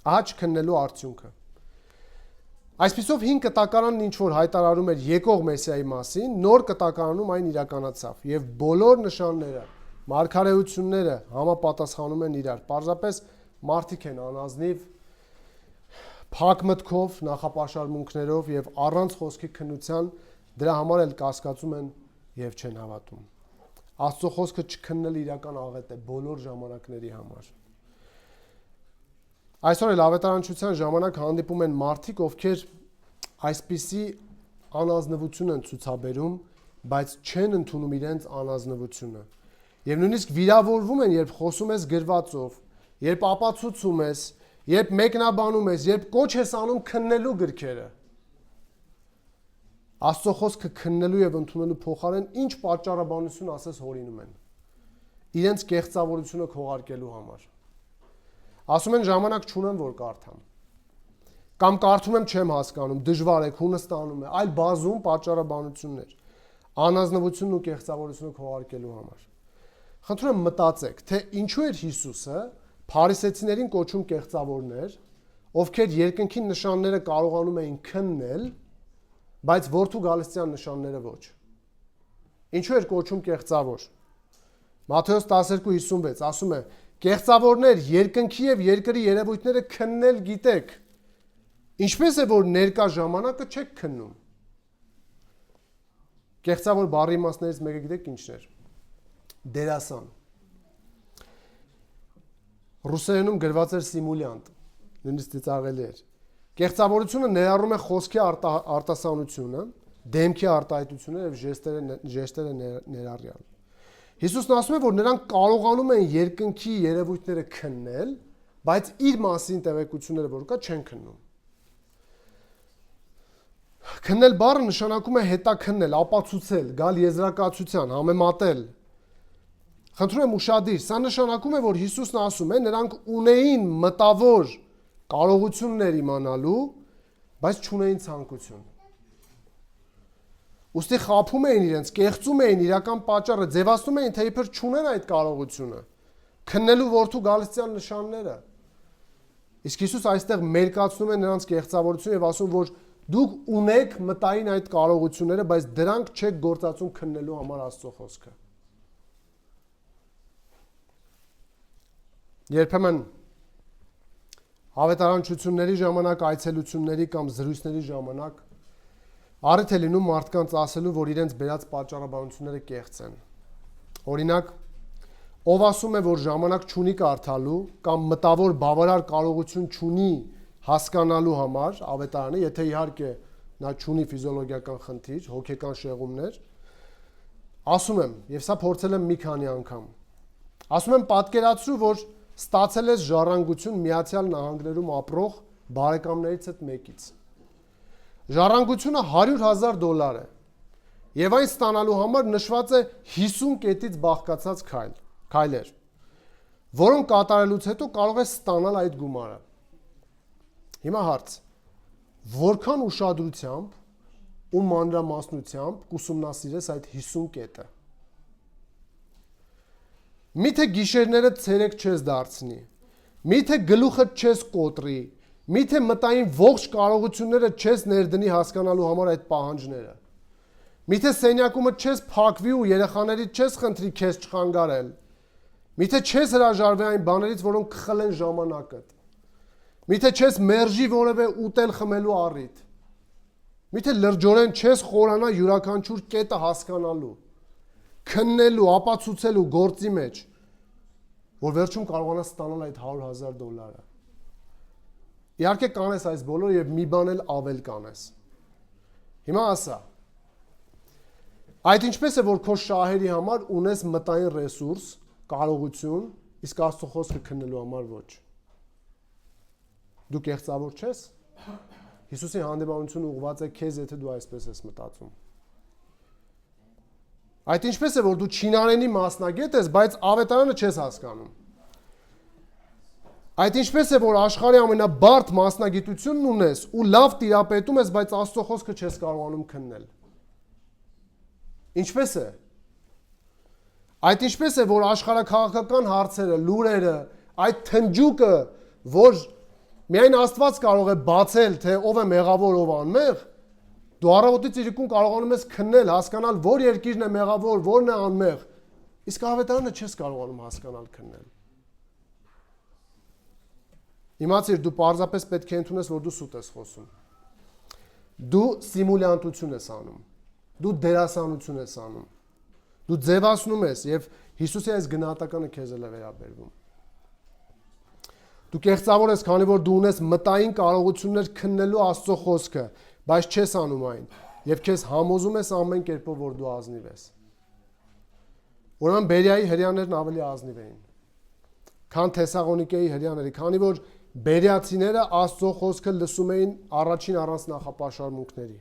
Ահա չքննելու արդյունքը։ Այսպիսով 5 կտակարանն ինչ որ հայտարարում էր եկող Մեսիայի մասին, նոր կտակարանում այն իրականացավ եւ բոլոր նշանները, մարգարեությունները համապատասխանում են իրար։ Պարզապես մարդիկ են անազնիվ, փակ մտքով, նախապաշարմունքներով եւ առանց խոսքի քննության դրա համար էլ կասկածում են եւ չեն հավատում։ Աստծո խոսքը չքննել իրական աղետ է բոլոր ժամանակների համար։ Այսօր էլ ավետարանչության ժամանակ հանդիպում են մարդիկ, ովքեր այսպիսի անազնվություն են ցուցաբերում, բայց չեն ընդունում իրենց անազնվությունը։ Եվ նույնիսկ վիրավորվում են, երբ խոսում ես գրվածով, երբ ապացուցում ես, երբ մեկնաբանում ես, երբ կոչ ես անում քննելու գրքերը։ Աստծո խոսքը քննելու եւ ընդունելու փոխարեն ինչ պատճառաբանություն ասես հորինում են։ Իրենց կեղծավորությունը քողարկելու համար։ Ասում են ժամանակ չունեմ, որ կարդամ։ Կամ կարդում եմ չեմ հասկանում, դժվար է, քունը ստանում է, այլ բազում պատճառաբանություններ, անազնվությունն ու կեղծավորությունը քողարկելու համար։ Խնդրում եմ մտածեք, թե ինչու էր Հիսուսը փարիսեցիներին կոչում կեղծավորներ, ովքեր երկնքի նշանները կարողանում էին քննել, բայց որդու գալստյան նշանները ոչ։ Ինչու էր կոչում կեղծավոր։ Մատթեոս 12:56 ասում է. Կեղծավորներ, երկնքի եւ երկրի երևույթները քննել գիտեք, ինչպես է որ ներկա ժամանակը չեք քննում։ Կեղծավոր բառի իմաստներից մեկը գիտեք ինչն էր։ Դերասան։ Ռուսերենում գրված էր սիմուլյանտ, նույնիսկ ծիծաղելի էր։ Կեղծավորությունը ներառում է խոսքի արտասանությունը, դեմքի արտահայտությունը եւ ժեստերը ներառյալ։ Հիսուսն ասում է, որ նրանք կարողանում են երկնքի երևույթները քննել, բայց իր մասին տեղեկությունները որ կա չեն քննում։ Քննել բառը նշանակում է հետաքննել, ապացուցել, գալ եզրակացության, համեմատել։ Խնդրում եմ ուշադիր, սա նշանակում է, որ Հիսուսն ասում է, նրանք ունեին մտավոր կարողություններ իմանալու, բայց չունեին ցանկություն։ Ուստի խափում էին իրենց, կեղծում էին իրական պատճառը, ձևացնում էին, թե իբր չունեն այդ կարողությունը, քննելու որդու գալստյան նշանները։ Իսկ Հիսուս այստեղ մերկացնում է նրանց կեղծավորությունը եւ ասում, որ դուք ունեք մտային այդ կարողությունները, բայց դրանք չեք գործածում քննելու համար Աստծո խոսքը։ Երբեմն ավետարանչությունների ժամանակ, այցելությունների կամ զրույցների ժամանակ առիթ է լինում մարդկանց ասելու, որ իրենց բերած պատճառաբանությունները կեղծ են։ Օրինակ, ով ասում է, որ ժամանակ չունի կարդալու կամ մտավոր բավարար կարողություն չունի հասկանալու համար ավետարանը, եթե իհարկե նա չունի ֆիզիոլոգիական խնդիր, հոգեկան շեղումներ, ասում եմ, եւ սա փորձել եմ մի քանի անգամ։ Ասում եմ, պատկերացրու, որ ստացել ես ժառանգություն Միացյալ Նահանգներում ապրող բարեկամներից հետ մեկից։ Ժառանգությունը $100,000 է եւ այն ստանալու համար նշված է 50 կետից բաղկացած քայլեր, որոնք կատարելուց հետո կարող ես ստանալ այդ գումարը։ Հիմա հարց. որքան ուշադրությամբ ու մանրամասնությամբ կուսումնասիրես այդ 50 կետը։ Միթե գիշերները ցերեկ չես դարձնի, միթե գլուխդ չես կոտրի, միթե մտային ողջ կարողությունները չես ներդնի հասկանալու համար այդ պահանջները։ Միթե սենյակումդ չես փակվի ու երեխաներից չես խնդրի քեզ չխանգարել։ Միթե չես հրաժարվի այն բաներից, որոնք կխլեն ժամանակդ։ Միթե չես մերժի որևէ ուտել խմելու առիթ։ Միթե լրջորեն չես խորանա յուրաքանչյուր կետը հասկանալու, քննելու, ապացուցելու գործի մեջ, որ վերջում կարողանաս ստանալ այդ $100,000։ Իհարկե կանես այս բոլորը եւ մի բան էլ ավել կանես։ Հիմա ասա, այդ ինչպես է, որ քո շահերի համար ունես մտային ռեսուրս, կարողություն, իսկ Աստծո խոսքը քննելու համար ոչ։ Դու կեղծավոր չես։ Հիսուսի հանդիմանությունը ուղղված է քեզ, եթե դու այսպես ես մտածում։ Այդ ինչպես է, որ դու չինարենի մասնագետ ես, բայց ավետարանը չես հասկանում։ Այդ ինչպես է, որ աշխարհի ամենաբարդ մասնագիտությունն ունես ու լավ տիրապետում ես, բայց Աստծո խոսքը չես կարողանում քննել։ Ինչպես է։ Այդ ինչպես է, որ աշխարհաքաղաքական հարցերը, լուրերը, այդ թնջուկը, որ միայն Աստված կարող է բացել, թե ով է մեղավոր, ով անմեղ, դու առավոտից իրիկուն կարողանում ես քննել, հասկանալ, որ երկիրն է մեղավոր, որն է անմեղ, իսկ ավետարանը չես կարողանում հասկանալ, քննել։ Իմացիր, դու պարզապես պետք է ընդունես, որ դու սուտ ես խոսում։ Դու սիմուլյանտություն ես անում։ Դու դերասանություն ես անում։ Դու ձևացնում ես եւ Հիսուսի այս գնահատականը քեզ էլ է վերաբերվում։ Դու կեղծավոր ես, քանի որ դու ունես մտային կարողություններ քննելու Աստծո խոսքը, բայց չես անում այն եւ քեզ համոզում ես ամեն կերպով, որ դու ազնիվ ես։ Ուրեմն Բերիայի հրեաներն ավելի ազնիվ էին, քան Թեսաղոնիկեի հրեաները, քանի որ բերիացիները Աստծո խոսքը լսում էին առաջին առանց նախապաշարմունքների։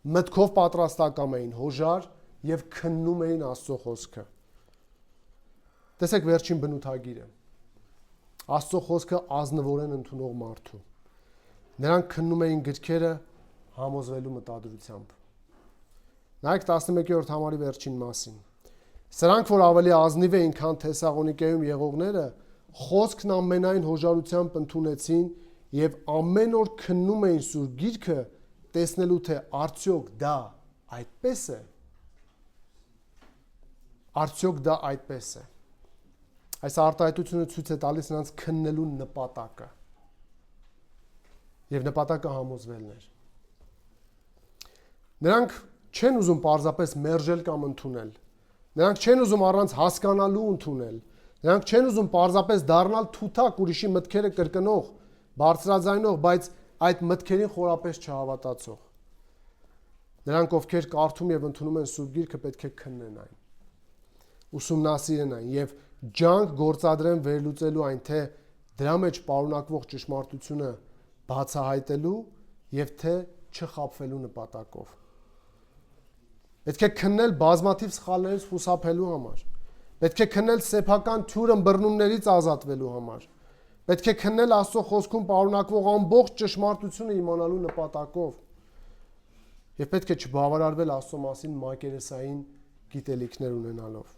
Մտքով պատրաստակամ էին, հոժար եւ քննում էին Աստծո խոսքը։ Տեսեք վերջին բնութագիրը։ Աստծո խոսքը ազնվորեն ընդունող մարդու։ Նրանք քննում էին գրքերը համոզվելու մտադրությամբ։ Նայեք 11-րդ համարի վերջին մասին։ Սրանք, որ ավելի ազնիվ էին, քան Թեսաղոնիկեում եղողները, խոսքն ամենայն հոժարությամբ ընդունեցին եւ ամեն օր քննում էին Սուրբ Գիրքը, տեսնելու թե արդյոք դա այդպես է։ Արդյոք դա այդպես է։ Այս արտահայտությունը ցույց է տալիս նրանց քննելու նպատակը։ Եվ նպատակը համոզվելն էր։ Նրանք չեն ուզում պարզապես մերժել կամ ընդունել։ Նրանք չեն ուզում առանց հասկանալու ընդունել։ Նրանք չեն ուզում պարզապես դառնալ թութակ ուրիշի մտքերը կրկնող, բարձրաձայնող, բայց այդ մտքերին խորապես չհավատացող։ Նրանք, ովքեր կարդում եւ ընդունում են Սուրբ Գիրքը, պետք է քննեն այն, ուսումնասիրեն այն եւ ջանք գործադրեն վերլուծելու այն, թե դրա մեջ պարունակվող ճշմարտությունը բացահայտելու եւ թե չխաբվելու նպատակով։ Պետք է քննել բազմաթիվ սխալներից խուսափելու համար։ Պետք է քննել սեփական թյուր ըմբռնումներից ազատվելու համար։ Պետք է քննել Աստծո խոսքում պարունակվող ամբողջ ճշմարտությունը իմանալու նպատակով։ Եվ պետք է չբավարարվել Աստծո մասին մակերեսային գիտելիքներ ունենալով։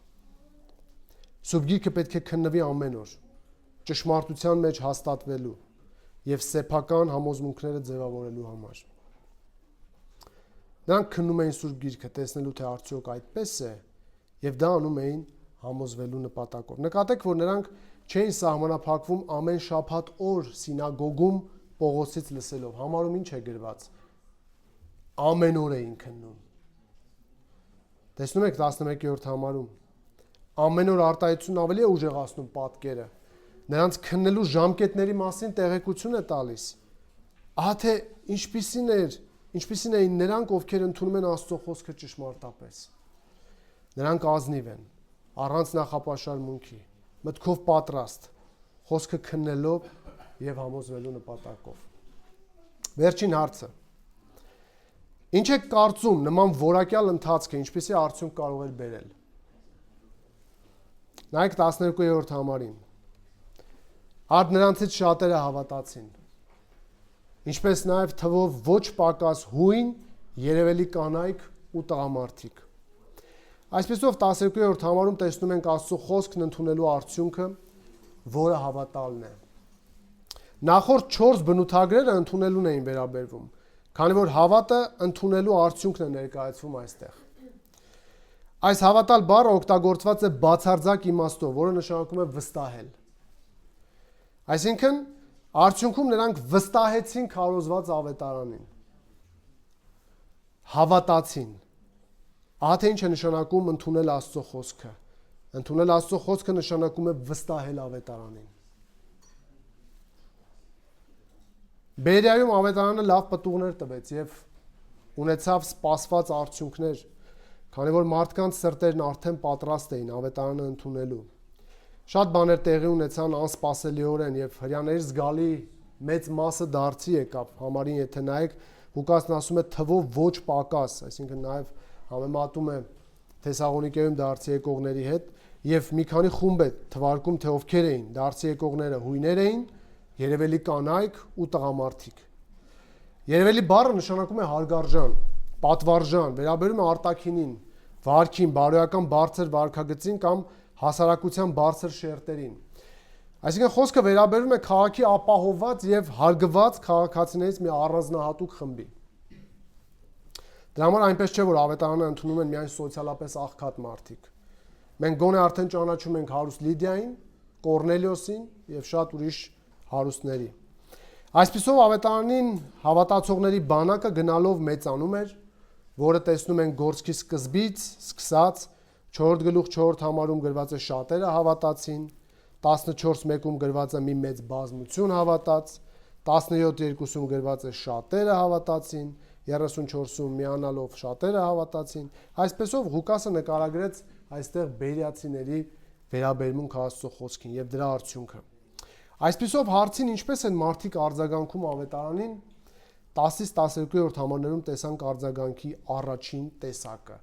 Սուրբ Գիրքը պետք է քննվի ամեն օր, ճշմարտության մեջ հաստատվելու եւ սեփական համոզմունքները ձևավորելու համար։ Նրանք քննում էին Սուրբ Գիրքը, տեսնելու թե արդյոք այդպես է, եւ դա անում էին համոզվելու նպատակով։ Նկատեք, որ նրանք չէին սահմանափակվում ամեն շաբաթ օր սինագոգում Պողոսից լսելով։ Համարում ինչ է գրված։ Ամեն օր էին քննում։ Տեսնում եք 11-րդ համարում։ Ամեն օր արտահայտությունն ավելի է ուժեղացնում պատկերը։ Նրանց քննելու ժամկետների մասին տեղեկություն է տալիս։ Ահա թե ինչպիսին էին նրանք, ովքեր ընդունում են Աստծո խոսքը ճշմարտապես։ Նրանք ազնիվ են, առանց նախապաշարմունքի, մտքով պատրաստ, խոսքը քննելով եւ համոզվելու նպատակով։ Վերջին հարցը։ Ինչ եք կարծում նման որակյալ ընթացքը ինչպիսի արդյունք կարող էր բերել։ Նայեք 12-րդ համարին։ Արդ նրանցից շատերը հավատացին, ինչպես նաև թվով ոչ պակաս հույն, երևելի կանայք ու տղամարդիկ։ Այսպիսով 12-րդ համարում տեսնում ենք Աստծո խոսքն ընդունելու արդյունքը, որը հավատալն է։ Նախորդ 4 բնութագրերը ընդունելուն էին վերաբերվում, Քանի որ հավատը ընդունելու արդյունքն է ներկայացվում այստեղ։ Այս հավատալ բառը օգտագործված է բացարձակ իմաստով, որը նշանակում է վստահել։ Այսինքն, արդյունքում նրանք վստահեցին քարոզված ավետարանին։ Հավատացին։ Ահա թե ինչ է նշանակում ընդունել Աստծո խոսքը։ Ընդունել Աստծո խոսքը նշանակում է վստահել ավետարանին։ Բերիայում ավետարանը լավ պտուղներ տվեց եւ ունեցավ սպասված արդյունքներ, քանի որ մարդկանց սրտերն արդեն պատրաստ էին ավետարանը ընդունելու։ Շատ բաներ տեղի ունեցան անսպասելիորեն եւ հրյաների զգալի մեծ մասը դարձի եկավ։ Համարին եթե նայեք, Ղուկասն ասում է թվով ոչ պակաս, այսինքն նաեւ համեմատում է Թեսաղոնիկեում դարձի եկողների հետ եւ մի քանի խումբ է թվարկում թե ովքեր էին դարձի եկողները, հույներ էին, երևելի կանայք ու տղամարդիկ։ Երևելի բառը նշանակում է հարգարժան, պատվարժան, վերաբերում է արտաքինին, վարքին, բարոյական բարձր վարքագծին կամ հասարակության բարձր շերտերին։ Այսինքն խոսքը վերաբերում է քաղաքի ապահովված եւ հարգված քաղաքացիներից մի առանձնահատուկ խմբի։ Դրա համար այնպես չէ, որ ավետարանը ընդունում են միայն սոցիալապես աղքատ մարդիկ։ Մենք գոնե արդեն ճանաչում ենք հարուստ Լիդիային, Կորնելիոսին եւ շատ ուրիշ հարուստների։ Այսպիսով ավետարանին հավատացողների բանակը գնալով մեծանում էր, որը տեսնում են Գործքի սկզբից սկսած 4:4 համարում գրված է շատերը հավատացին, 14:1-ում գրված է մի մեծ բազմություն հավատաց, 17:2-ում գրված է շատերը հավատացին, 34-ում միանալով շատերը հավատացին։ Այսպեսով Ղուկասը նկարագրեց այստեղ բերիացիների վերաբերմունք Աստծո խոսքին եւ դրա արդյունքը։ Այսպիսով հարցին ինչպես են մարդիկ արձագանքում ավետարանին, 10-ից 12-րդ համարներում տեսանք արձագանքի առաջին տեսակը՝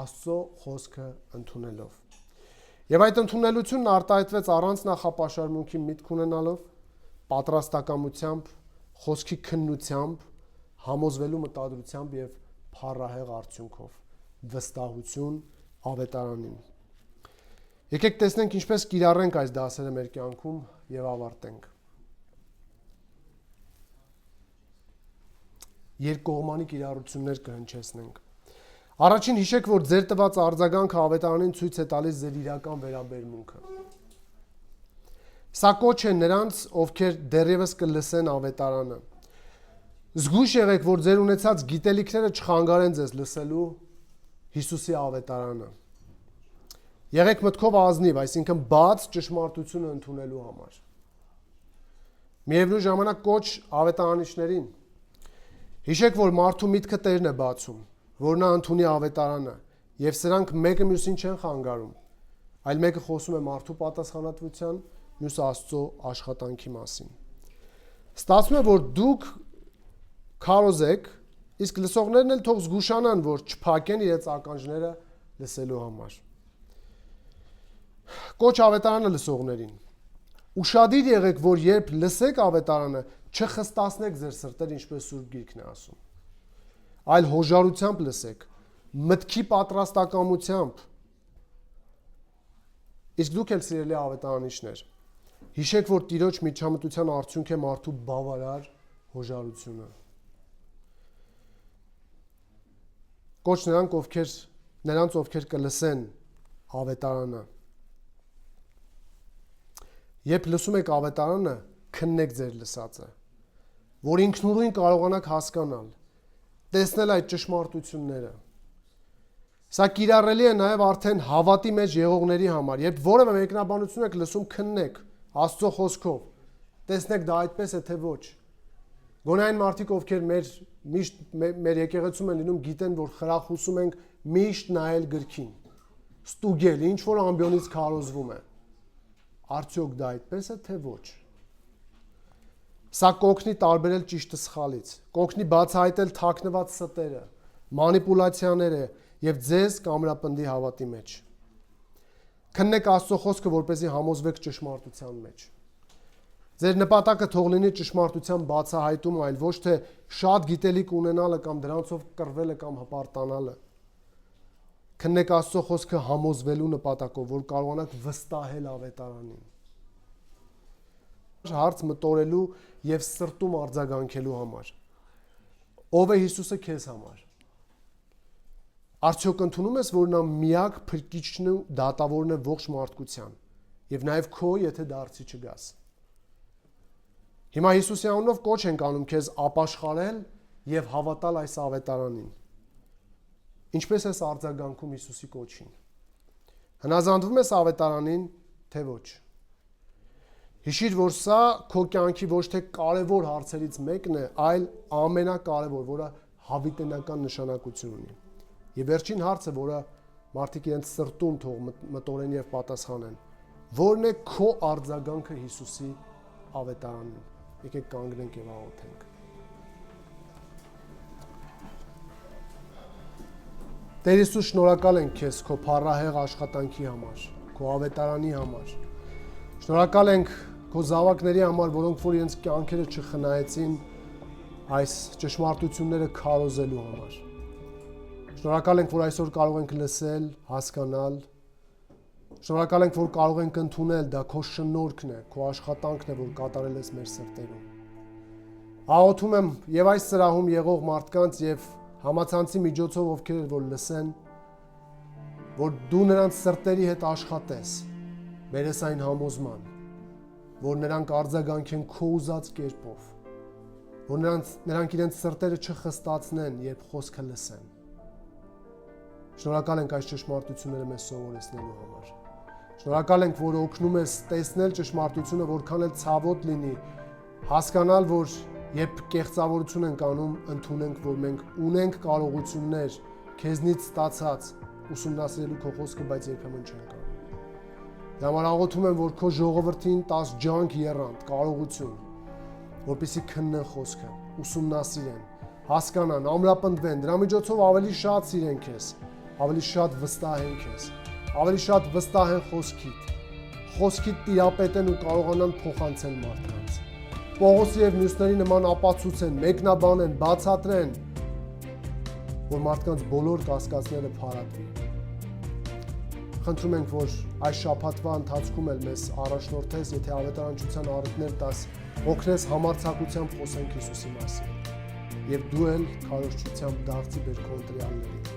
Աստծո խոսքը ընդունելով։ Եվ այդ ընդունելությունն արտահայտվեց առանց նախապաշարմունքի միտք ունենալով, պատրաստակամությամբ, խոսքի քննությամբ, համոզվելու մտադրությամբ եւ փառահեղ արդյունքով, վստահություն ավետարանին։ Եկեք տեսնենք ինչպես կիրառենք այս դասերը մեր կյանքում եւ ավարտենք։ Երկկողմանի կիրառություններ կհնչեցնենք։ Առաջին հիշեք, որ ձեր տված արձագանքը ավետարանին ցույց է տալիս ձեր իրական վերաբերմունքը։ Սա կոչ է նրանց, ովքեր դեռևս կլսեն ավետարանը։ Զգույշ եղեք, որ ձեր ունեցած գիտելիքները չխանգարեն ձեզ լսելու Հիսուսի ավետարանը։ Եղեք մտքով ազնիվ, այսինքն բաց ճշմարտությունը ընդունելու համար։ Միևնույն ժամանակ կոչ ավետարանիչներին։ Հիշեք, որ մարդու միտքը Տերն է բացում, որ նա ընդունի ավետարանը, եւ սրանք մեկը մյուսին չեն խանգարում, այլ մեկը խոսում է մարդու պատասխանատվության, մյուսը Աստծո աշխատանքի մասին։ Ստացվում է, որ դուք քարոզեք, իսկ լսողներն էլ թող զգուշանան, որ չփակեն իրենց ականջները լսելու համար։ Կոչ ավետարանը լսողներին։ Ուշադիր եղեք, որ երբ լսեք ավետարանը, չխստացնեք ձեր սրտերը, ինչպես Սուրբ Գիրքն է ասում, այլ հոժարությամբ լսեք, մտքի պատրաստակամությամբ։ Իսկ դուք էլ սիրելի ավետարանիչներ, հիշեք, որ Տիրոջ միջամտության արդյունք է մարդու բավարար հոժարությունը։ Կոչ նրանց, ովքեր կլսեն ավետարանը։ Երբ լսում եք ավետարանը, քննեք ձեր լսածը, որ ինքնուրույն կարողանաք հասկանալ, տեսնել այդ ճշմարտությունները։ Սա կիրառելի է նաև արդեն հավատի մեջ եղողների համար, երբ որևէ մեկնաբանություն եք լսում, քննեք Աստծո խոսքով, տեսնեք դա այդպես է թե ոչ։ Գոնե այն մարդիկ, ովքեր մեր եկեղեցում են լինում, գիտեն, որ խրախուսում ենք միշտ նայել գրքին, ստուգել, ինչ որ ամբիոնից քարոզվում է։ Արդյոք դա այդպես է թե ոչ։ Սա կօգնի տարբերել ճիշտը սխալից, կօգնի բացահայտել թաքնված ստերը, մանիպուլյացիաները եւ ձեզ կամրապնդի հավատի մեջ։ Քննեք Աստծո խոսքը, որպեսզի համոզվեք ճշմարտության մեջ։ Ձեր նպատակը թող լինի ճշմարտության բացահայտումը, այլ ոչ թե շատ գիտելիք ունենալը կամ դրանցով կռվելը կամ հպարտանալը։ Քննեք Աստծո խոսքը համոզվելու նպատակով, որ կարողանաք վստահել ավետարանին։ Հարց մտորելու եւ սրտում արձագանքելու համար։ Ով է Հիսուսը քեզ համար։ Արդյոք ընդունում ես, որ նա միակ փրկիչն ու դատավորն է ողջ մարդկության, եւ նաեւ քո, եթե դարձի չգաս։ Հիմա Հիսուսի անունով կոչ ենք անում քեզ ապաշխարել եւ հավատալ այս ավետարանին։ Ինչպես ես արձագանքում Հիսուսի կոչին։ Հնազանդվում ես ավետարանին, թե ոչ։ Հիշիր, որ սա քո կյանքի ոչ թե կարևոր հարցերից մեկն է, այլ ամենակարևոր, որը հավիտենական նշանակություն ունի։ Եվ վերջին հարցը, որը մարդիկ իրենց սրտում թող մտորեն եւ պատասխանեն, որն է քո արձագանքը Հիսուսի ավետարանին։ Եկեք կանգնենք եւ աղոթենք։ Տեր Հիսուս, շնորհակալ ենք քեզ քո փառահեղ աշխատանքի համար, քո ավետարանի համար։ Շնորհակալ ենք քո զավակների համար, որոնք որ իրենց կյանքերը չխնայեցին այս ճշմարտությունները քարոզելու համար։ Շնորհակալ ենք, որ այսօր կարող ենք լսել, հասկանալ։ Շնորհակալ ենք, որ կարող ենք ընդունել, դա քո շնորհքն է, քո աշխատանքն է, որ կատարել ես մեր սրտերում։ Աղոթում եմ եւ այս սրահում եղող մարդկանց եւ համացանցի միջոցով, ովքեր որ լսեն, որ դու նրանց սրտերի հետ աշխատես, բերես այն համոզման, որ նրանք արձագանքեն քո ուզած կերպով, որ նրանք իրենց սրտերը չխստացնեն, երբ խոսքը լսեն։ Շնորհակալ ենք այս ճշմարտությունները մեզ սովորեցնելու համար։ Շնորհակալ ենք, որ օգնում ես տեսնել ճշմարտությունը, որքան էլ ցավոտ լինի, հասկանալ, որ երբ կեղծավորություն ենք անում, ընդունենք, որ մենք ունենք կարողություններ քեզնից ստացած ուսումնասիրելու քո խոսքը, բայց երբեմն չենք անում։ Դրա համար աղոթում եմ, որ քո ժողովրդին տաս ջանք եռանդ, կարողություն, որպեսզի քննեն խոսքը, ուսումնասիրեն, հասկանան, ամրապնդվեն, դրա միջոցով ավելի շատ սիրեն քեզ, ավելի շատ վստահեն քեզ, ավելի շատ վստահեն խոսքիդ տիրապետեն ու կարողանան փոխանցել մարդկանց։ Պողոսի եւ մյուսների նման ապացուցեն, մեկնաբանեն, բացատրեն, որ մարդկանց բոլոր կասկածները փարատվի։ Խնդրում ենք, որ այս շաբաթվա ընթացքում էլ մեզ առաջնորդես, եթե ավետարանչության առիթներ տաս, օգնես համարձակությամբ խոսենք Հիսուսի մասին։ Եվ դու էլ քարոզչությամբ դարձի մեր քոնտրիալներին։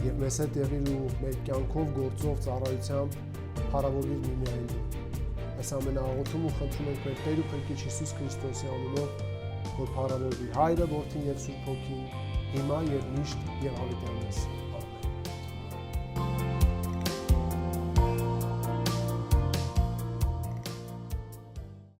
Եվ մեզ հետ եղիր ու մեր կյանքով, գործով, ծառայությամբ փառավորիր միմիայն դու։ Այս ամենը աղոթում ու խնդրում ենք մեր Տեր ու Փրկիչ Հիսուս Քրիստոսի անունով, որ փառավորվի Հայրը, Որդին եւ Սուրբ Հոգին, հիմա եւ միշտ եւ հավիտյանս։